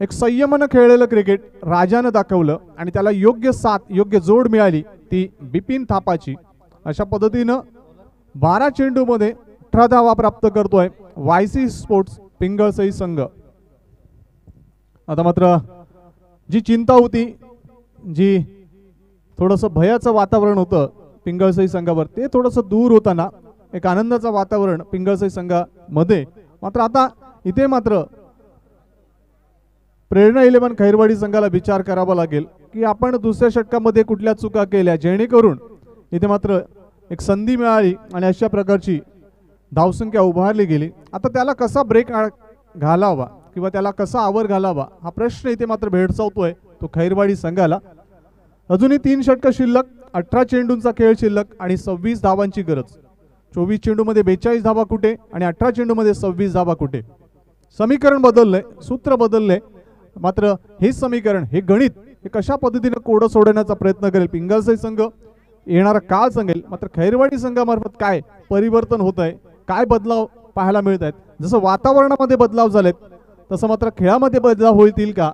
एक संयमानं खेळलेलं क्रिकेट राजानं दाखवलं आणि त्याला योग्य साथ, योग्य जोड मिळाली ती बिपिन थापाची. अशा पद्धतीनं 12 चेंडूमध्ये 18 धावा प्राप्त करतोय YC स्पोर्ट्स पिंगळसई संघ. आता मात्र जी चिंता होती, जी थोडंसं भयाचं वातावरण होतं पिंगळसई संघावर, ते थोडंसं दूर होताना एक आनंदाचं वातावरण पिंगळसई संघामध्ये. मात्र आता इथे मात्र प्रेरणा 11 खैरवाडी संघाला विचार करावा लागेल की आपण दुसऱ्या षटकामध्ये कुठल्या चुका केल्या जेणेकरून इथे मात्र एक संधी मिळाली आणि अशा प्रकारची धावसंख्या उभारली गेली. आता त्याला कसा ब्रेक घालावा किंवा त्याला कसा आवर घालावा हा प्रश्न इथे मात्र भेडसावतोय तो खैरवाडी संघाला. अजूनही 3 षटकं शिल्लक, 18 चेंडूंचा खेळ शिल्लक आणि 26 धावांची गरज. 24 चेंडूमध्ये 42 धावा कुठे आणि 18 चेंडूमध्ये 26 धावा कुठे. समीकरण बदललंय, सूत्र बदललंय. मात्र हे समीकरण, हे गणित हे कशा पद्धतीने कोडं सोडवण्याचा प्रयत्न करेल पिंगळसई संघ येणारा काळ सांगेल. मात्र खैरवाडी संघामार्फत काय परिवर्तन होत आहे, काय बदलाव पाहायला मिळत आहेत. जसं वातावरणामध्ये बदलाव झालेत तसं मात्र खेळामध्ये बदलाव होतील का.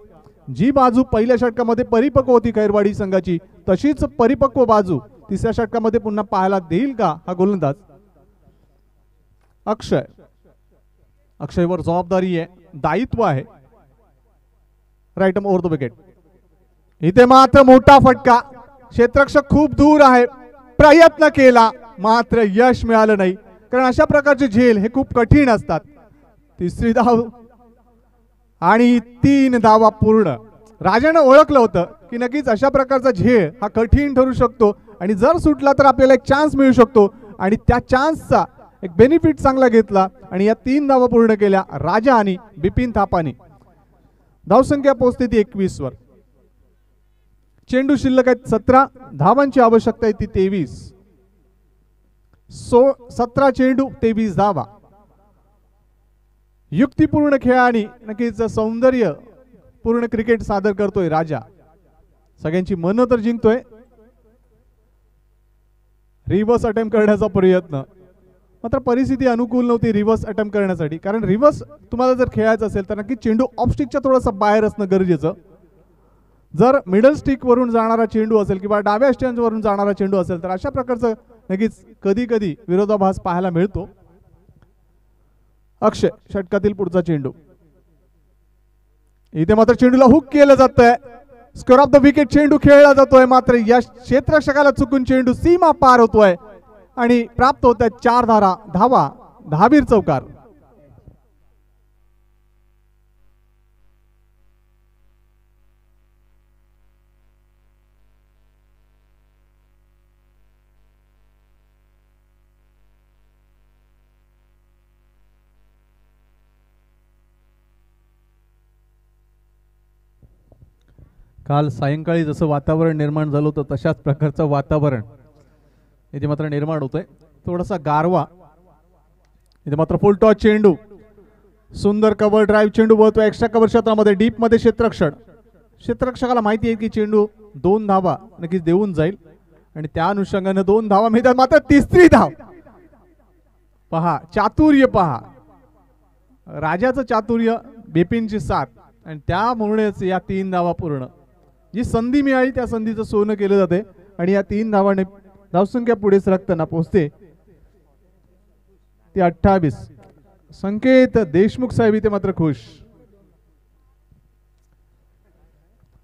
जी बाजू पहिल्या षटकामध्ये परिपक्व होती खैरवाडी संघाची तशीच परिपक्व बाजू तिसऱ्या षटकामध्ये पुन्हा पाहायला देईल का हा गोलंदाज अक्षय. अक्षयवर जबाबदारी आहे, दायित्व आहे. Right over the wicket. इथे मात्र मोठा फटका, क्षेत्ररक्षक खूप दूर आहे, प्रयत्न केला मात्र यश मिळालं नाही. कारण अशा प्रकारचे झेल हे खूप कठीण असतात. तिसरी धाव आणि 3 धावा पूर्ण. राजानं ओळखलं होतं की नक्कीच अशा प्रकारचा झेल हा कठीण ठरू शकतो आणि जर सुटला तर आपल्याला एक चान्स मिळू शकतो आणि त्या चान्सचा एक बेनिफिट चांगला घेतला आणि या 3 धावा पूर्ण केल्या राजा आणि बिपिन थापानी. धावसंख्या पोहोचते ती 21 वर. चेंडू शिल्लक आहेत 17, धावांची आवश्यकता आहे ती 23. 17 चेंडू 23 धावा. युक्तिपूर्ण खेळ आणि नक्कीच सौंदर्य पूर्ण क्रिकेट सादर करतोय राजा. सगळ्यांची मनं तर जिंकतोय. रिव्हर्स अटेम्प्ट करण्याचा प्रयत्न, मात्र परिस्थिती अनुकूल नव्हती रिव्हर्स अटेम्प्ट करण्यासाठी. कारण रिव्हर्स तुम्हाला जर खेळायचं असेल तर नक्की चेंडू ऑफ स्टिकच्या थोडासा बाहेर असणं गरजेचं. जर मिडल स्टिक वरून जाणारा चेंडू असेल किंवा डाव्या स्टँड वरून जाणारा चेंडू असेल तर अशा प्रकारचं नक्कीच कधी कधी विरोधाभास पाहायला मिळतो. अक्षय षटकातील पुढचा चेंडू. इथे मात्र चेंडूला हुक केलं जातंय. स्क्वेअर ऑफ द विकेट चेंडू खेळला जातोय. मात्र या क्षेत्ररक्षकाला चुकून चेंडू सीमा पार होतोय आणि प्राप्त होत आहेत 4 धावा. दहावीर चौकार. काल सायंकाळी जसं वातावरण निर्माण झालं होतं तशाच प्रकारचं वातावरण इथे मात्र निर्माण होतंय. थोडासा गारवा. इथे मात्र फुल टॉस चेंडू, सुंदर कव्हर ड्राईव्ह चेंडू वळतोय एक्स्ट्रा कव्हर क्षेत्रामध्ये, डीप मध्ये क्षेत्ररक्षण. क्षेत्ररक्षकाला माहिती आहे की चेंडू 2 धावा नक्कीच देऊन जाईल आणि त्या अनुषंगाने 2 धावा मिळतात. मात्र तिसरी धाव पहा, चातुर्य पहा, राजाचं चातुर्य, बिपिनची साथ आणि त्यामुळेच या 3 धावा पूर्ण. जी संधी मिळाली त्या संधीचं सोनं केलं जाते आणि या 3 धावाने धावसंख्या पुढे सरकताना पोहोचते ती 28. संकेत देशमुख साहेब इथे मात्र खुश.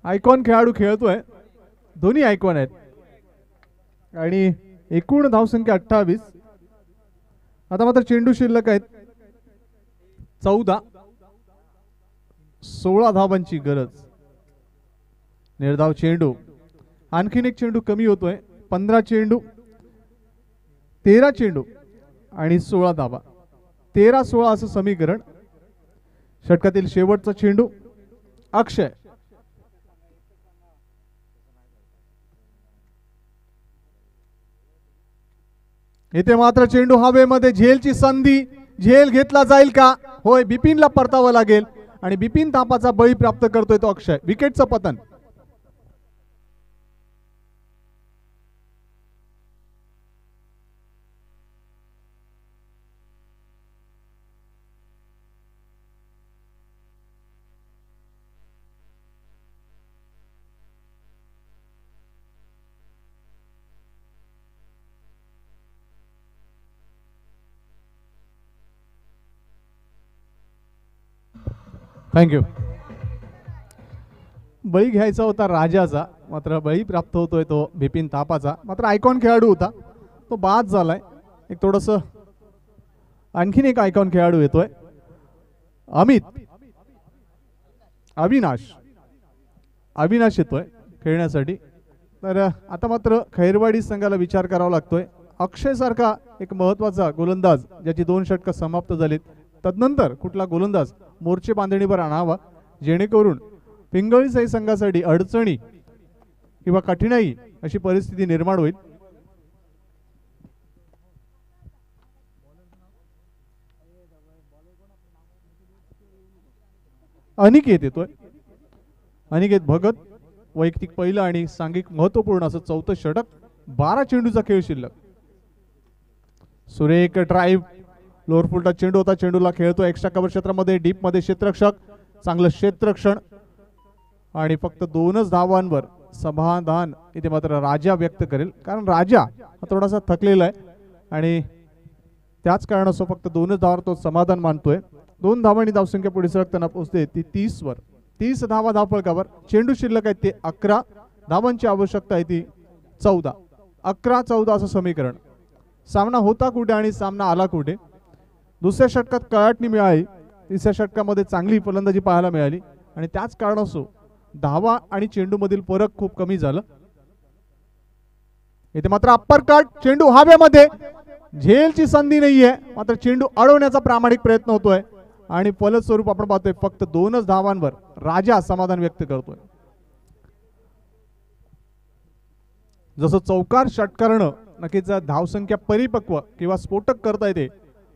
आयकॉन खेळाडू खेळतोय, दोन्ही आयकॉन आहेत आणि एकूण धावसंख्या 28. आता मात्र चेंडू शिल्लक आहेत 14. 16 धावांची गरज. निर्धाव चेंडू, आणखीन एक चेंडू कमी होतोय. 15 चेंडू, 13 चेंडू आणि 16 धावा. 13-16 असं समीकरण. षटकातील शेवटचा चेंडू अक्षय. इथे मात्र चेंडू हवेमध्ये, झेलची संधी, झेल घेतला जाईल का? होय, बिपिनला परतावं लागेल आणि बिपिन थापाचा बळी प्राप्त करतोय तो अक्षय. विकेटचं पतन. थँक्यू. बळी घ्यायचा होता राजाचा, मात्र बळी प्राप्त होतोय तो बिपिन थापाचा. मात्र आयकॉन खेळाडू होता तो बाद झालाय. एक थोडस आणखीन एक आयकॉन खेळाडू येतोय, अविनाश येतोय खेळण्यासाठी. तर आता मात्र खैरवाडी संघाला विचार करावा लागतोय. अक्षय सारखा एक महत्वाचा गोलंदाज ज्याची 2 षटकं समाप्त झालीत, तदनंतर कुठला गोलंदाज मोर्चे बांधणीवर आणावा जेणेकरून पिंगळी संघासाठी अडचणी किंवा कठीणाई अशी परिस्थिती निर्माण होईल. अनिकेत येतोय. अनिकेत भगत, वैयक्तिक पहिलं आणि सांघिक महत्वपूर्ण असं 4थं षटक. 12 चेंडूचा खेळ शिल्लक. सुरेख ड्राईव्ह, लोअर फुलटा चेंडू होता, चेंडूला खेळतो एक्स्ट्रा कव्हर क्षेत्रामध्ये, डीप मध्ये क्षेत्ररक्षक, चांगलं क्षेत्ररक्षण आणि फक्त 2च धावांवर समाधान इथे मात्र राजा व्यक्त करेल. कारण राजा हा थोडासा थकलेला आहे आणि त्याच कारणास्तव फक्त 2च धावांवर तो समाधान मानतोय. 2 धावांनी धावसंख्या पुढे सरकताना पोहोचते ती 30 वर. 30 धावा धावफलकावर. चेंडू शिल्लक आहेत ते 11, धावांची आवश्यकता आहे ती 14. 11-14 असं समीकरण. सामना होता कुठे आणि सामना आला कुठे. दुसऱ्या षटकात कळाटणी मिळाली, तिसऱ्या षटकामध्ये चांगली फलंदाजी पाहायला मिळाली आणि त्याच कारणास्तव धावा आणि चेंडू मधील फरक खूप कमी झालं. इथे मात्र अप्पर कट, चेंडू हवेमध्ये, झेलची संधी नाहीये, मात्र चेंडू अडवण्याचा प्रामाणिक प्रयत्न होतोय आणि फलस्वरूप आपण पाहतोय फक्त 2च धावांवर राजा समाधान व्यक्त करतोय. जसं चौकार षटकारणं नक्कीच धावसंख्या परिपक्व किंवा स्फोटक करता येते,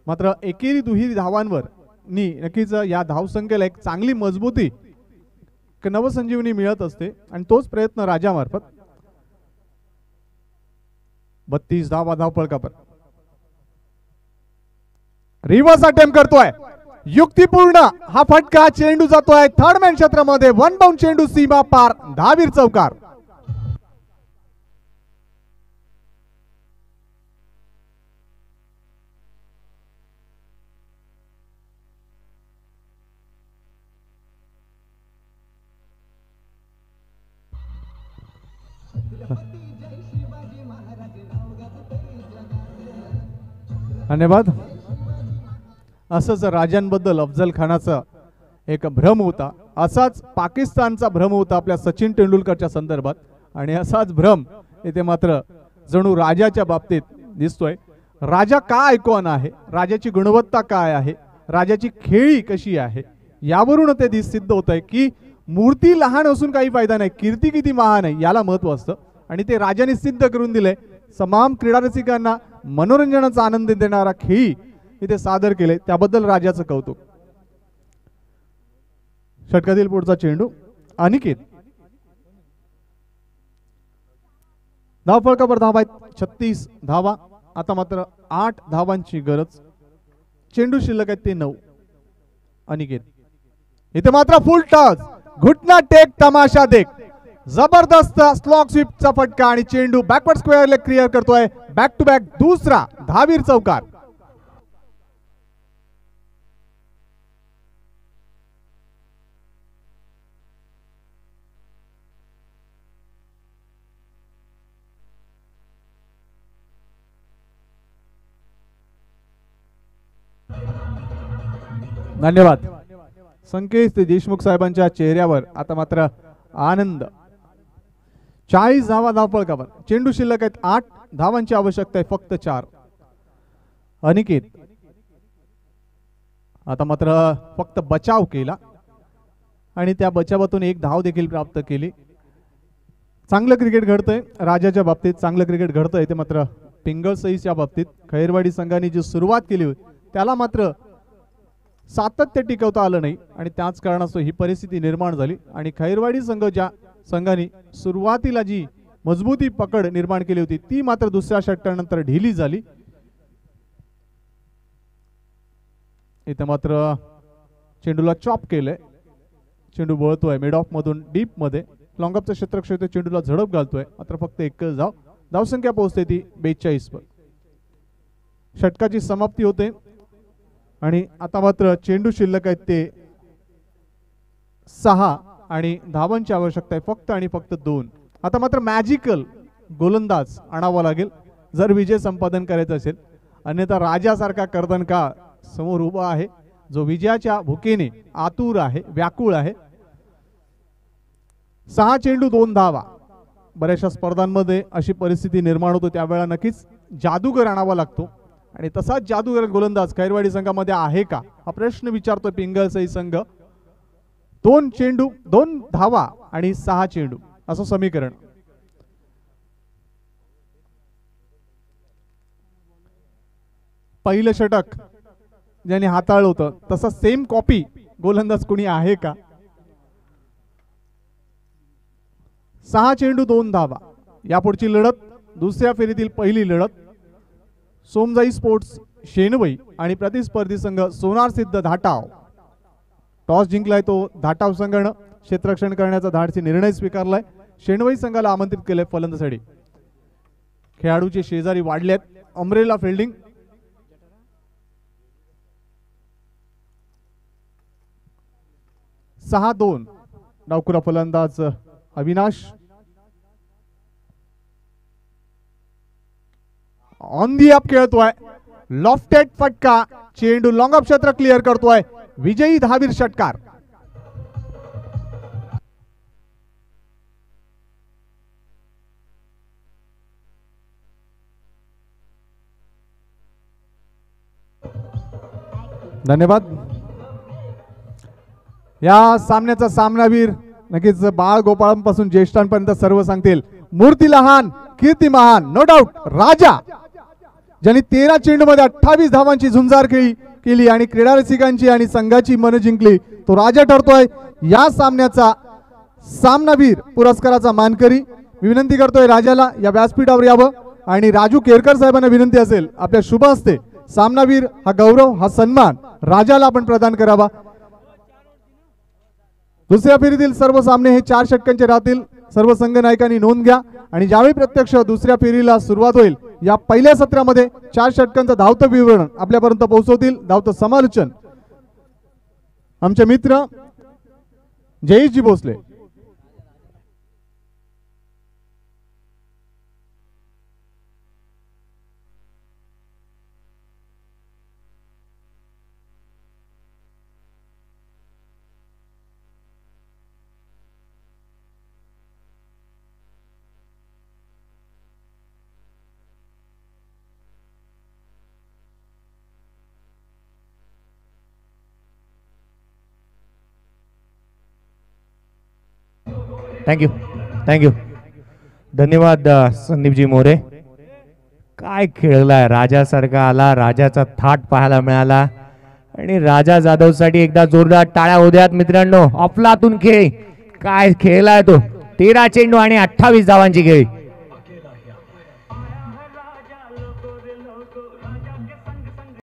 मात्र एकेरी दुहेरी धावांवर नक्कीच या धावसंख्येला एक चांगली मजबूती, नवसंजीवनी मिळत असते आणि तोच प्रयत्न राजामार्फत. 32 धावा धावफलकावर. रिव्हर्स अटेम्प्ट करतोय, युक्तिपूर्ण हा फटका, चेंडू जातोय थर्ड मॅन क्षेत्रामध्ये. 1 बाउंड चेंडू सीमा पार, धावीर चौकार. धन्यवाद. असंच राजांबद्दल अफजल खानाचा एक भ्रम होता, असाच पाकिस्तानचा भ्रम होता आपल्या सचिन तेंडुलकरच्या संदर्भात आणि असाच भ्रम इथे मात्र जणू राजाच्या बाबतीत दिसतोय. राजा का आयकॉन आहे, राजाची गुणवत्ता काय आहे, राजाची खेळी कशी आहे, यावरून ते सिद्ध होत आहे की मूर्ती लहान असून काही फायदा नाही, कीर्ती किती महान आहे याला महत्व असतं आणि ते राजाने सिद्ध करून दिले. तमाम क्रीडा रसिकांना मनोरंजनाचा आनंद देणारा खेळी इथे सादर केले, त्याबद्दल राजाचं कौतुक. षटकातील पुढचा चेंडू अनिकेत. धावफलकावर धावा आहेत 36 धावा. आता मात्र 8 धावांची गरज. चेंडू शिल्लक आहेत ते 9. अनिकेत इथे मात्र फुल टॉस, घुटना टेक तमाशा देख, जबरदस्त स्लॉग स्वीपचा फटका आणि चेंडू बॅकवर्ड स्क्वेअर लेग क्लिअर करतोय. बॅक टू बॅक दुसरा धावीर चौकार. धन्यवाद. संकेत देशमुख साहेबांच्या चेहऱ्यावर आता मात्र आनंद 40 धावा धावपळकावर. चेंडू शिल्लक आहेत 8, धावांची आवश्यकता आहे फक्त 4. अनिकेत आता मात्र फक्त बचाव केला आणि त्या बचावातून एक धाव देखील प्राप्त केली. चांगलं क्रिकेट घडतंय राजाच्या बाबतीत, चांगलं क्रिकेट घडतंय ते मात्र पिंगळसईच्या बाबतीत. खैरवाडी संघाने जी सुरुवात केली होती त्याला मात्र सातत्य टिकवता आलं नाही आणि त्याच कारणास्तव ही परिस्थिती निर्माण झाली. आणि खैरवाडी संघ ज्या संघाने सुरुवातीला जी मजबूती पकड निर्माण केली होती ती मात्र दुसऱ्या षटकानंतर ढिली झाली. इथे मात्र चेंडूला चॉप केलंय, चेंडू वळतोय मिड ऑफ मधून डीप मध्ये. लॉंगअपचं क्षेत्रक्षेत्र चेंडूला झडप घालतोय, मात्र फक्त एकच धाव. धावसंख्या पोहोचते ती 42 वर. षटकाची समाप्ती होते आणि आता मात्र चेंडू शिल्लक आहेत ते 6 आणि धावांची आवश्यकता आहे फक्त आणि फक्त 2. आता मात्र मॅजिकल गोलंदाज आणावा लागेल जर विजय संपादन करायचं असेल, अन्यथा राजासारखा कर्दनका समोर उभा आहे जो विजयाच्या भुकेने आतुर आहे, व्याकुळ आहे. 6 चेंडू 2 धावा. बऱ्याचशा स्पर्धांमध्ये अशी परिस्थिती निर्माण होतो, त्यावेळेला नक्कीच जादूगर आणावा लागतो आणि तसाच जादूगर गोलंदाज खैरवाडी संघामध्ये आहे का हा प्रश्न विचारतोय पिंगळसई संघ. 2 चेंडू 2 धावा आणि 6 चेंडू असं समीकरण. पहिलं षटक ज्याने हाताळलं होतं तसा सेम कॉपी गोलंदाज कोणी आहे का? 6 चेंडू 2 धावा. यापुढची लढत दुसऱ्या फेरीतील पहिली लढत. सोमजाई स्पोर्ट्स शेनवई आणि प्रतिस्पर्धी संघ सोनार सिद्ध धाटाव. टॉस जिंकलाय तो धाटाव संघानं क्षेत्ररक्षण करण्याचा धाडसी निर्णय स्वीकारलाय. शेनवई संघाला आमंत्रित केलंय फलंदाजीसाठी. खेळाडूचे शेजारी वाढलेत. Umbrella fielding. सहा 2 डावखुरा फलंदाज अविनाश. ऑन दी अप खेळतोय. लॉफ्टेड फटका. चेंडू लॉंग अप क्षेत्र क्लिअर करतोय. विजयी धावीर षटकार. धन्यवाद. या सामन्याचा सामनावीर नक्कीच बाळ गोपाळांपासून ज्येष्ठांपर्यंत सर्व सांगतील. मूर्ती लहान कीर्ती महान, नो डाऊट राजा, ज्यांनी 13 चेंडू मध्ये 28 धावांची झुंजार केली आणि क्रीडा रसिकांची आणि संघाची मन जिंकली, तो राजा ठरतोय या सामन्याचा सामनावीर पुरस्काराचा मानकरी. मी विनंती करतोय राजाला या व्यासपीठावर यावं आणि राजू केरकर साहेबांना विनंती असेल आपल्या शुभ हस्ते सामनावीर हा गौरव हा सन्मान राजाला आपण प्रदान करावा. दुसऱ्या फेरीतील सर्व सामने हे 4 षटकांचे राहतील. सर्व संघ नायकांनी नोंद घ्या आणि ज्यावेळी प्रत्यक्ष दुसऱ्या फेरीला सुरुवात होईल या पहिल्या सत्रामध्ये 4 षटकांचं धावतं विवरण आपल्यापर्यंत पोहोचवतील. धावतं समालोचन आमचे मित्र जयेशजी भोसले. थँक्यू धन्यवाद संदीपजी मोरे. काय खेळलाय, राजासारखा आला, राजाचा थाट पाहायला मिळाला आणि राजा जाधवसाठी एकदा जोरदार टाळ्या होत्यात मित्रांनो. अफलातून खेळ काय खेळलाय तो. 13 चेंडू आणि 28 धावांची खेळी.